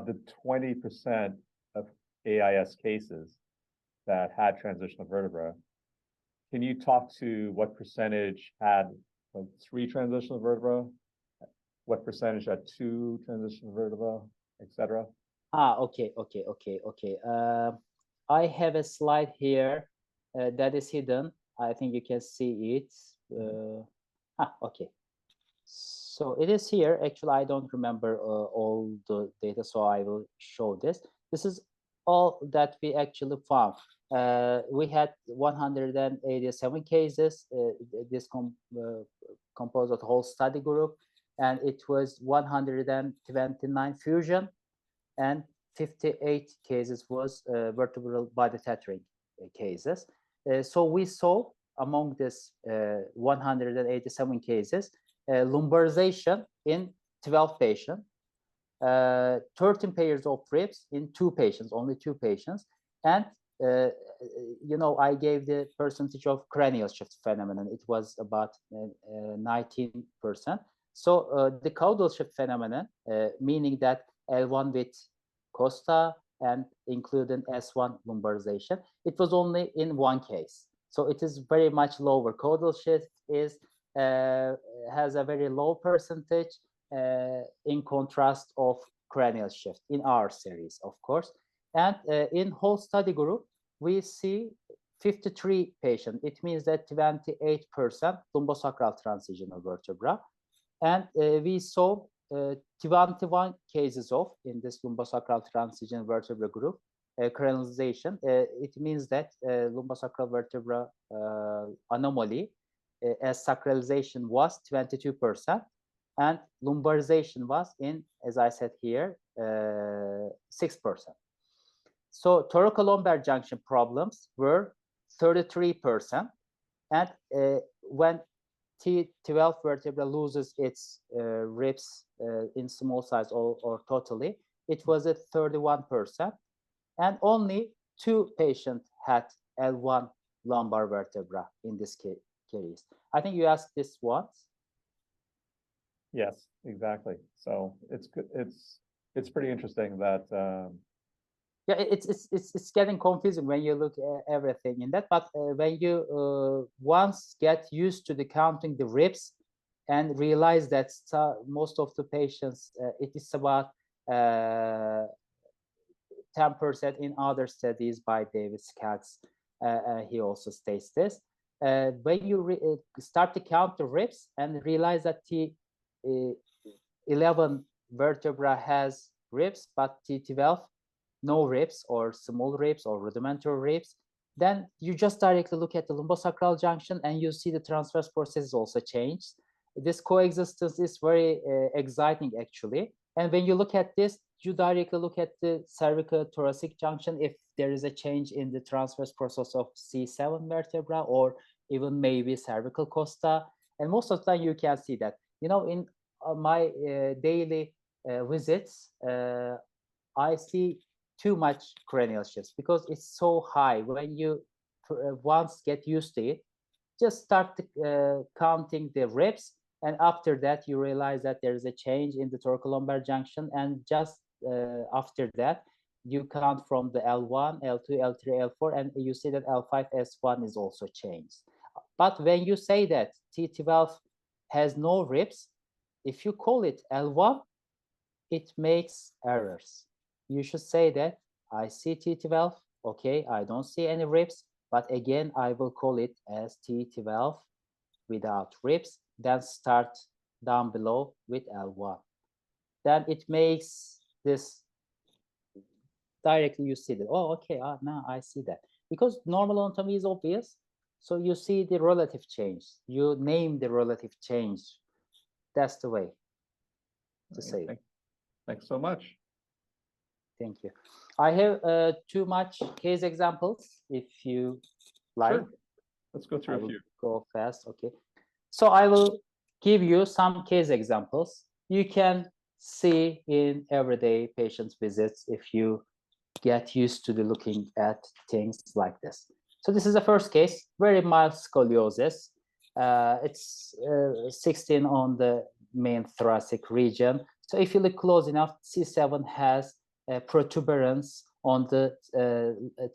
the 20% of AIS cases that had transitional vertebra, can you talk to what percentage had 3 transitional vertebra? What percentage had 2 transitional vertebra, etc.? Okay. I have a slide here that is hidden. I think you can see it. Okay. So it is here. Actually, I don't remember all the data, so I will show this. This is all that we actually found. We had 187 cases. This composed of the whole study group, and it was 129 fusion, and 58 cases was vertebral body tethering cases. So we saw among this 187 cases lumbarization in 12 patients, 13 pairs of ribs in 2 patients, only 2 patients, and I gave the percentage of cranial shift phenomenon. It was about 19%. So the caudal shift phenomenon, meaning that L1 with costa and including S1 lumbarization, it was only in 1 case. So it is very much lower. Caudal shift has a very low percentage in contrast of cranial shift in our series, of course. And in whole study group, we see 53 patients. It means that 28% lumbosacral transitional vertebra. And we saw 21 cases of in this lumbosacral transitional vertebra group, cranialization, it means that lumbosacral vertebra anomaly as sacralization was 22%, and lumbarization was as I said here, 6%. So thoracolumbar junction problems were 33%, and when T12 vertebra loses its ribs in small size or totally, it was at 31%, and only 2 patients had L1 lumbar vertebra in this case. I think you asked this once. Yes, exactly. So it's good. It's pretty interesting that. Yeah, it's getting confusing when you look at everything in that. But when you once get used to the counting the ribs and realize that most of the patients, it is about 10% in other studies by David Skaggs. He also states this. When you start to count the ribs and realize that T11 vertebra has ribs, but T12 no ribs or small ribs or rudimentary ribs, then you just directly look at the lumbosacral junction and you see the transverse processes also change. This coexistence is very exciting actually. And when you look at this, you directly look at the cervical thoracic junction if there is a change in the transverse process of C7 vertebra or even maybe cervical costa. And most of the time you can see that. You know, in my daily visits, I see too much cranial shifts because it's so high. When you once get used to it, just start counting the ribs, and after that you realize that there is a change in the thoracolumbar junction, and just after that you count from the L1, L2, L3, L4, and you see that L5, S1 is also changed. But when you say that T12 has no ribs, if you call it L1, it makes errors. You should say that I see T12, okay, I don't see any ribs, but again, I will call it as T12 without ribs, then start down below with L1. Then it makes this directly, you see that, oh, okay, now I see that. Because normal anatomy is obvious, so you see the relative change. You name the relative change. That's the way to say it. Thanks so much. Thank you. I have too much case examples, if you like. Sure. Let's go through a few. Go fast, okay. So I will give you some case examples. You can see in everyday patients' visits if you get used to looking at things like this. So this is the first case, very mild scoliosis. It's 16 on the main thoracic region. So if you look close enough, C7 has protuberance on the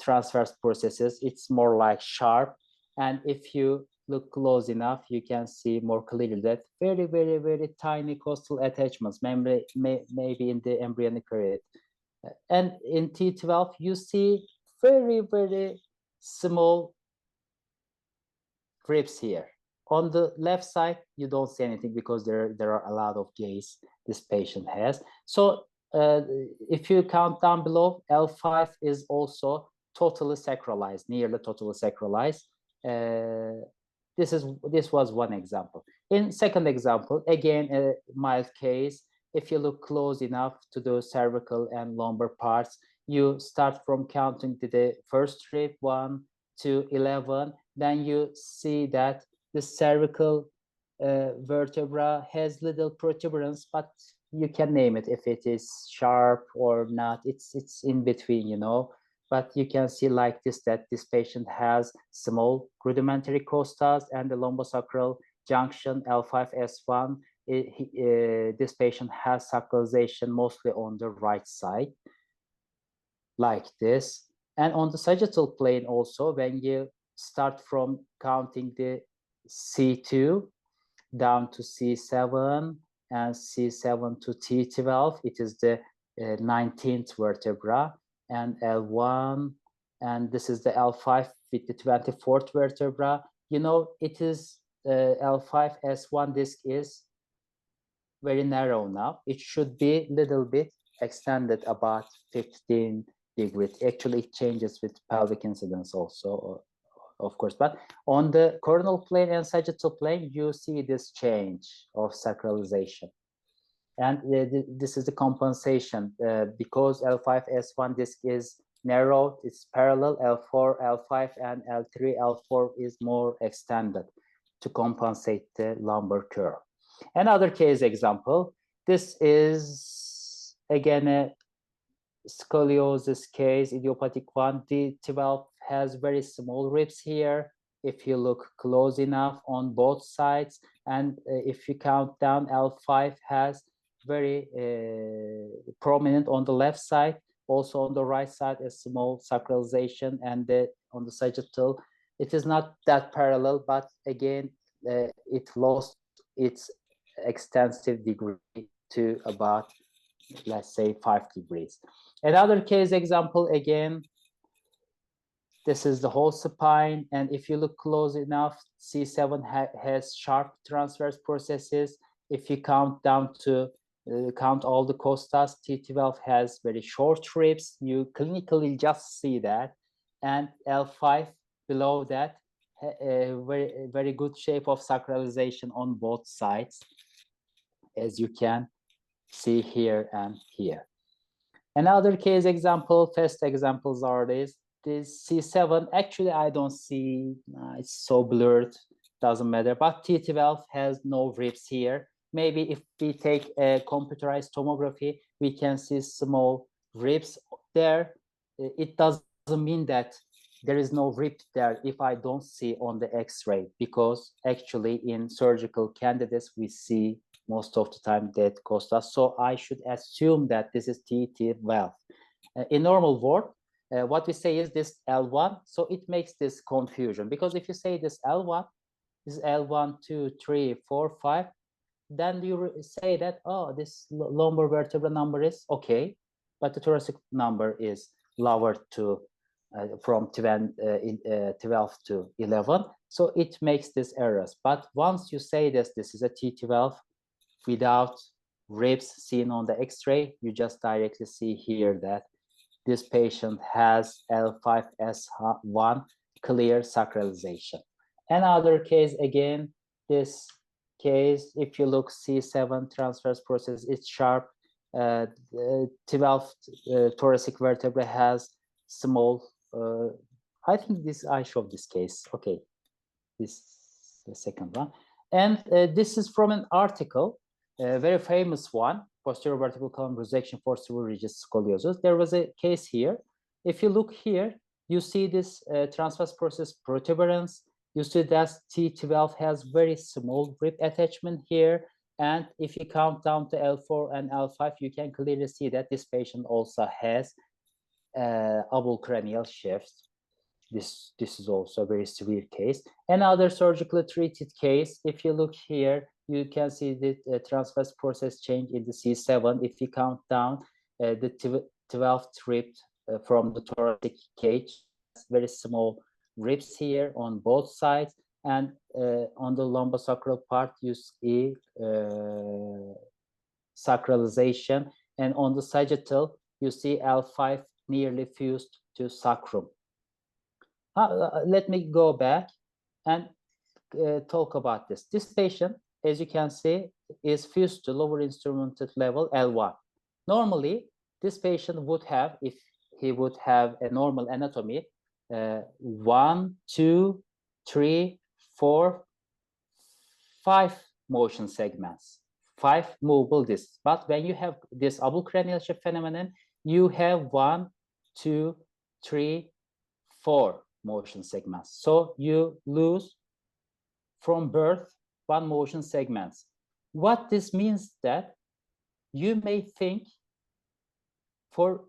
transverse processes. It's more like sharp. And if you look close enough, you can see more clearly that very, very, very tiny costal attachments, maybe in the embryonic period. And in T12, you see very, very small ribs here. On the left side, you don't see anything because there are a lot of gaze this patient has. So if you count down below, L5 is also totally sacralized, nearly totally sacralized. This was one example. In second example, again, a mild case. If you look close enough to the cervical and lumbar parts, you start from counting to the first rib 1 to 11. Then you see that the cervical vertebra has little protuberance, but you can name it if it is sharp or not. It's in between, you know. But you can see like this that this patient has small rudimentary costas and the lumbosacral junction L5 S1. This patient has sacralization mostly on the right side, like this. And on the sagittal plane also, when you start from counting the C2 down to C7 and C7 to T12, it is the 19th vertebra, and L1, and this is the L5 with the 24th vertebra. You know, it is L5 S1 disc is very narrow now. It should be a little bit extended, about 15 degree. Actually, it changes with pelvic incidence also, of course. But on the coronal plane and sagittal plane, you see this change of sacralization. And this is the compensation because L5-S1 disc is narrowed, it's parallel, L4, L5, and L3, L4 is more extended to compensate the lumbar curve. Another case example, this is again a scoliosis case, idiopathic one. D12 has very small ribs here. If you look close enough on both sides, and if you count down, L5 has very prominent on the left side, also on the right side, a small sacralization, and on the sagittal, it is not that parallel, but again, it lost its extensive degree to about, let's say, 5 degrees. Another case example, again, this is the whole spine, and if you look close enough, C7 has sharp transverse processes. If you count down to count all the costas, T12 has very short ribs. You clinically just see that, and L5 below that, a very good shape of sacralization on both sides, as you can see here and here. Another case example, first examples are this C7, actually I don't see, it's so blurred, doesn't matter, but T12 has no ribs here. Maybe if we take a computerized tomography, we can see small ribs there. It doesn't mean that there is no rib there if I don't see on the X-ray, because actually in surgical candidates, we see most of the time dead costa. So I should assume that this is T12. In normal word, what we say is this L1, so it makes this confusion, because if you say this L1, this is L1, 2, 3, 4, 5, then you say that, oh, this lumbar vertebra number is okay, but the thoracic number is lower to from 12 to 11. So it makes this errors. But once you say this is a T12 without ribs seen on the X-ray, you just directly see here that this patient has L5-S1 clear sacralization. Another case, again, this case, if you look C7 transverse process, it's sharp. 12 thoracic vertebra has small, I think this, I showed this case. Okay, this is the second one. And this is from an article, a very famous one, posterior vertebral column resection for severe rigid scoliosis. There was a case here. If you look here, you see this transverse process protuberance. You see that T12 has very small rib attachment here. And if you count down to L4 and L5, you can clearly see that this patient also has Abul Cranial Shift. This is also a very severe case. Another surgically treated case, if you look here, you can see the transverse process change in the C7. If you count down the 12th rib from the thoracic cage, very small ribs here on both sides, and on the lumbosacral part you see sacralization, and on the sagittal you see L5 nearly fused to sacrum. Let me go back and talk about this. This patient, as you can see, is fused to lower instrumented level L1. Normally, this patient would have, if he would have a normal anatomy, 1, 2, 3, 4, 5 motion segments, 5 movable discs. But when you have this Abul Cranial Shift phenomenon, you have 1, 2, 3, 4 motion segments. So you lose from birth 1 motion segments. What this means that you may think for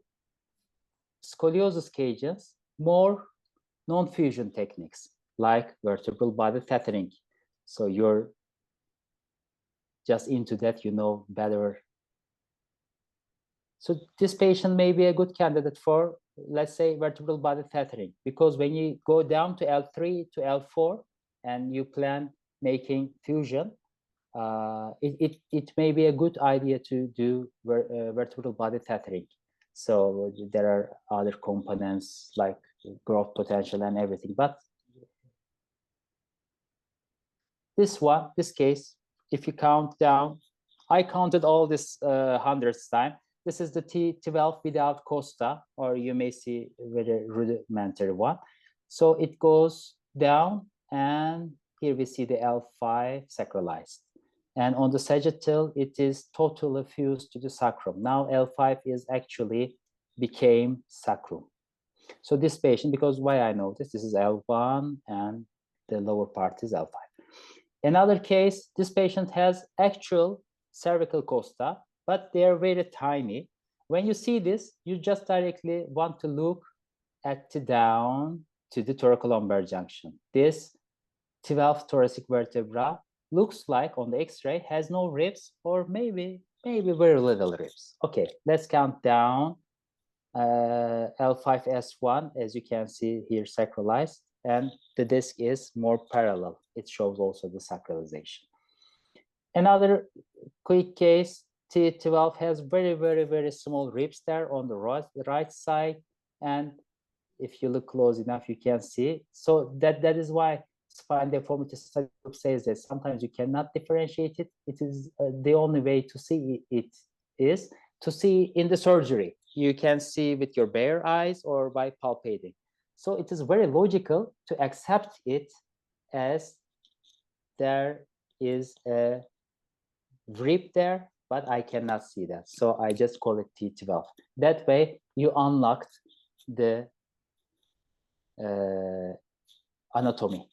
scoliosis cases more non-fusion techniques like vertebral body tethering. So you're just into that, you know better. So this patient may be a good candidate for, let's say, vertebral body tethering, because when you go down to L3 to L4 and you plan making fusion, it may be a good idea to do vertebral body tethering. So there are other components like growth potential and everything. But this case, if you count down, I counted all this hundreds time. This is the T12 without costa, or you may see very rudimentary one. So it goes down, and here we see the L5 sacralized. And on the sagittal, it is totally fused to the sacrum. Now L5 is actually became sacrum. So this patient, because why I noticed, this is L1 and the lower part is L5. Another case, this patient has actual cervical costa, but they are very tiny. When you see this, you just directly want to look at the down to the thoracolumbar junction. This 12 thoracic vertebra looks like on the X-ray has no ribs, or maybe very little ribs. Okay, let's count down. L5S1, as you can see here, sacralized, and the disc is more parallel. It shows also the sacralization. Another quick case, T12 has very small ribs there on the right side, and if you look close enough, you can see. So that is why spine deformity study group says that sometimes you cannot differentiate it. It is the only way to see it is to see in the surgery. You can see with your bare eyes or by palpating. So it is very logical to accept it as there is a rib there, but I cannot see that. So I just call it T12. That way you unlocked the anatomy.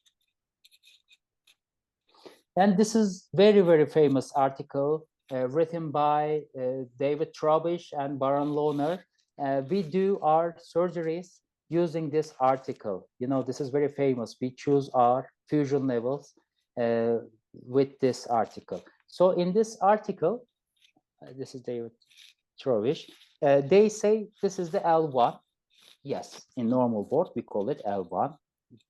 And this is very famous article written by David Trowbridge and Baron Lohner. We do our surgeries using this article. You know, this is very famous. We choose our fusion levels with this article. So in this article, this is David Trowbridge, they say this is the L1. Yes, in normal board, we call it L1.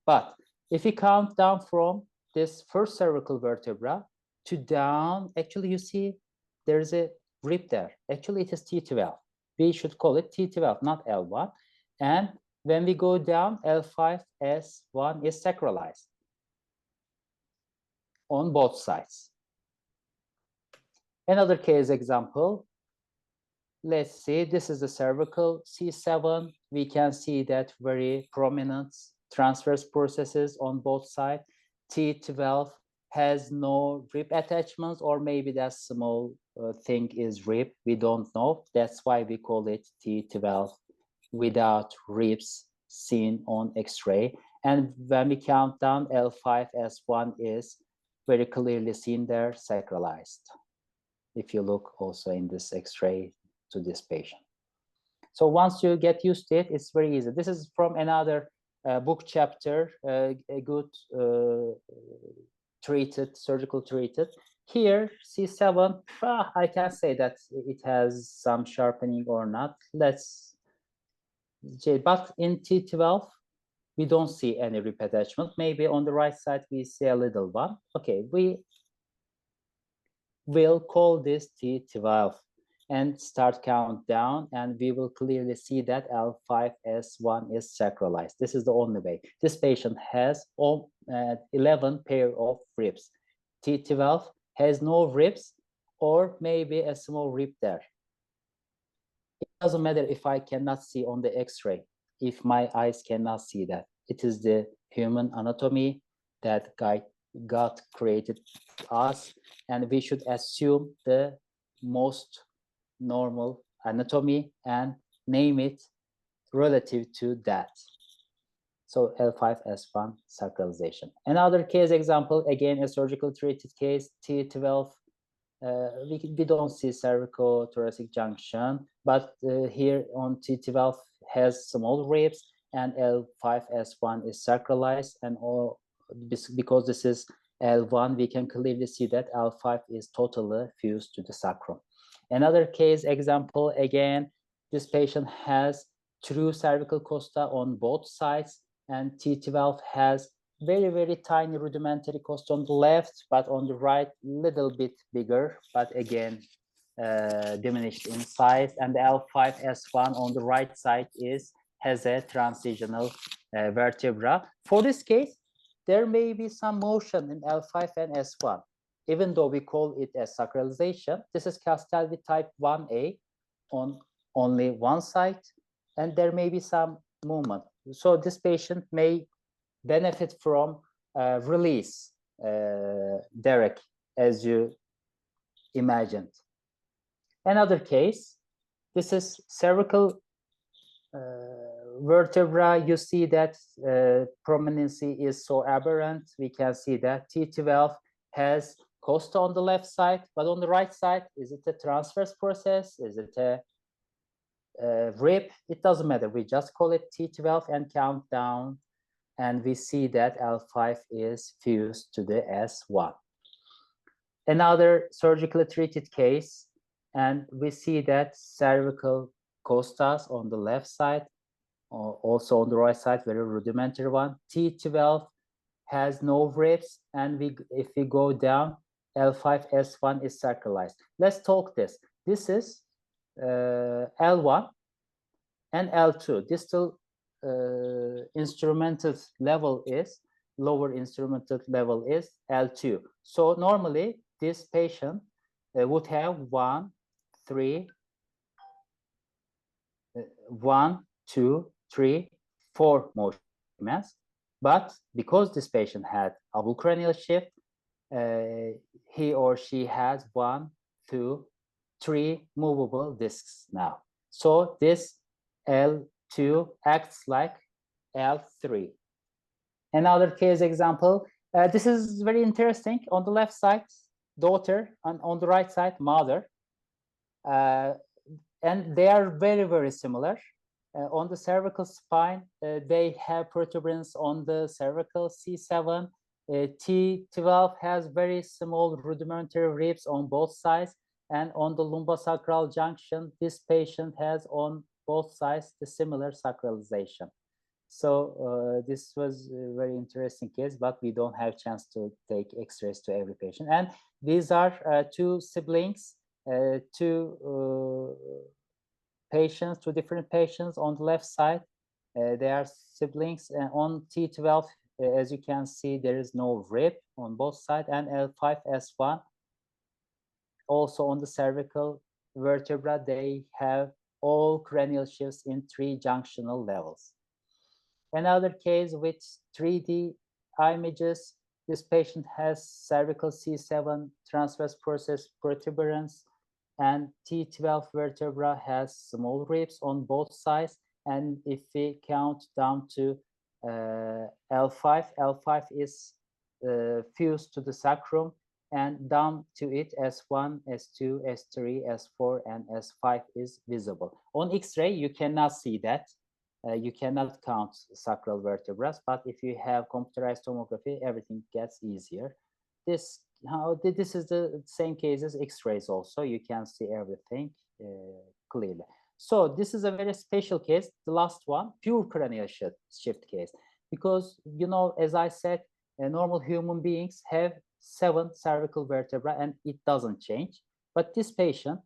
But if you count down from this first cervical vertebra to down, actually you see there's a rib there. Actually, it is T12. We should call it T12, not L1. And when we go down, L5S1 is sacralized on both sides. Another case example, let's see, this is the cervical C7. We can see that very prominent transverse processes on both sides. T12 has no rib attachments, or maybe that small thing is rib. We don't know. That's why we call it T12 without ribs seen on X-ray. And when we count down, L5S1 is very clearly seen there, sacralized. If you look also in this X-ray to this patient. So once you get used to it, it's very easy. This is from another book chapter, a good surgical treated. Here, C7, I can say that it has some sharpening or not. But in T12, we don't see any rib attachment. Maybe on the right side, we see a little one. Okay, we will call this T12 and start count down, and we will clearly see that L5S1 is sacralized. This is the only way. This patient has 11 pair of ribs. T12 has no ribs, or maybe a small rib there. It doesn't matter if I cannot see on the X-ray, if my eyes cannot see that. It is the human anatomy that God created us, and we should assume the most normal anatomy and name it relative to that. So L5S1 sacralization. Another case example, again, a surgical treated case, T12. We don't see cervico-thoracic junction, but here on T12 has small ribs, and L5S1 is sacralized, and because this is L1, we can clearly see that L5 is totally fused to the sacrum. Another case example, again, this patient has true cervical costa on both sides, and T12 has very tiny rudimentary costa on the left, but on the right, little bit bigger, but again, diminished in size, and the L5S1 on the right side has a transitional vertebra. For this case, there may be some motion in L5 and S1, even though we call it a sacralization. This is Castaldi type 1A on only one side, and there may be some movement. So this patient may benefit from release, Derek, as you imagined. Another case, this is cervical vertebra. You see that prominency is so aberrant. We can see that T12 has costa on the left side, but on the right side, is it a transverse process? Is it a rib? It doesn't matter. We just call it T12 and count down, and we see that L5 is fused to the S1. Another surgically treated case, and we see that cervical costas on the left side, also on the right side, very rudimentary one. T12 has no ribs, and if we go down, L5S1 is sacralized. Let's talk this. This is L1 and L2. Distal instrumented level is, lower instrumented level is L2. So normally this patient would have 1, 2, 3, 4 motion movements. But because this patient had Abul Cranial Shift, he or she has 1, 2, 3 movable discs now. So this L2 acts like L3. Another case example, this is very interesting. On the left side, daughter, and on the right side, mother. And they are very, very similar. On the cervical spine, they have protuberance on the cervical C7. T12 has very small rudimentary ribs on both sides. And on the lumbosacral junction, this patient has on both sides the similar sacralization. So this was a very interesting case, but we don't have chance to take x-rays to every patient. And these are two siblings, two different patients on the left side. They are siblings, and on T12, as you can see, there is no rib on both sides, and L5S1. Also on the cervical vertebra, they have all cranial shifts in 3 junctional levels. Another case with 3D images, this patient has cervical C7 transverse process protuberance, and T12 vertebra has small ribs on both sides. And if we count down to L5, L5 is fused to the sacrum, and down to it S1, S2, S3, S4, and S5 is visible. On X-ray, you cannot see that. You cannot count sacral vertebrae, but if you have computerized tomography, everything gets easier. This is the same case as X-rays also. You can see everything clearly. So this is a very special case, the last one, pure cranial shift case. Because, you know, as I said, normal human beings have 7 cervical vertebrae and it doesn't change. But this patient,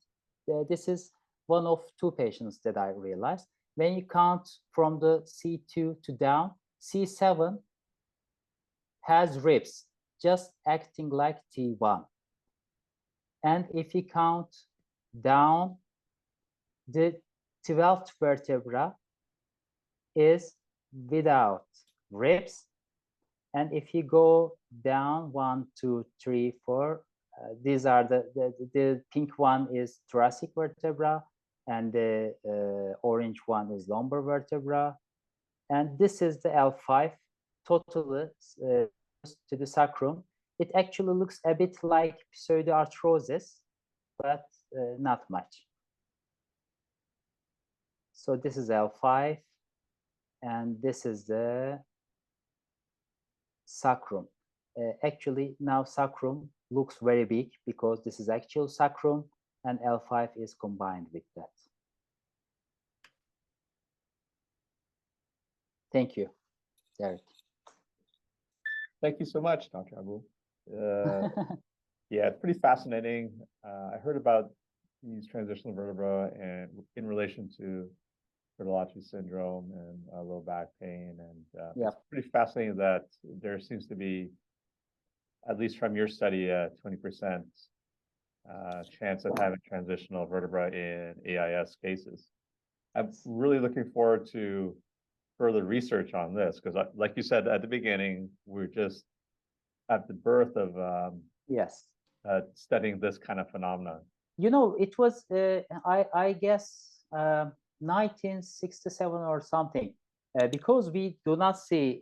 this is one of 2 patients that I realized. When you count from the C2 to down, C7 has ribs, just acting like T1. And if you count down, the 12th vertebra is without ribs. And if you go down 1, 2, 3, 4, these are the pink one is thoracic vertebra, and the orange one is lumbar vertebra. And this is the L5, totally to the sacrum. It actually looks a bit like pseudoarthrosis, but not much. So this is L5, and this is the sacrum. Actually, now sacrum looks very big because this is actual sacrum, and L5 is combined with that. Thank you, Derek. Thank you so much, Dr. Abul. Yeah, it's pretty fascinating. I heard about these transitional vertebra and in relation to Vertebral syndrome and low back pain. And Yeah. it's pretty fascinating that there seems to be, at least from your study, a 20% chance of having transitional vertebra in AIS cases. I'm really looking forward to further research on this because, like you said at the beginning, we're just at the birth of Yes. studying this kind of phenomenon. You know, it was, I guess, 1967 or something, because we do not see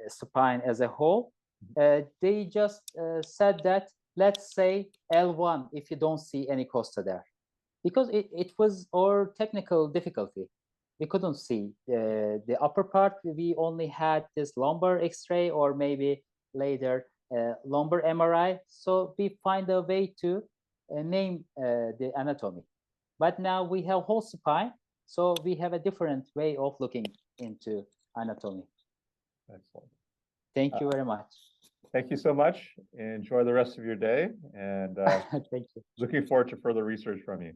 spine as a whole. They just said that, let's say L1 if you don't see any costa there, because it was our technical difficulty. We couldn't see the upper part. We only had this lumbar X-ray or maybe later lumbar MRI. So we find a way to name the anatomy. But now we have whole spine, so we have a different way of looking into anatomy. Excellent. Thank you very much. Thank you so much. Enjoy the rest of your day, and Thank you. looking forward to further research from you.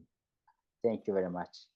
Thank you very much.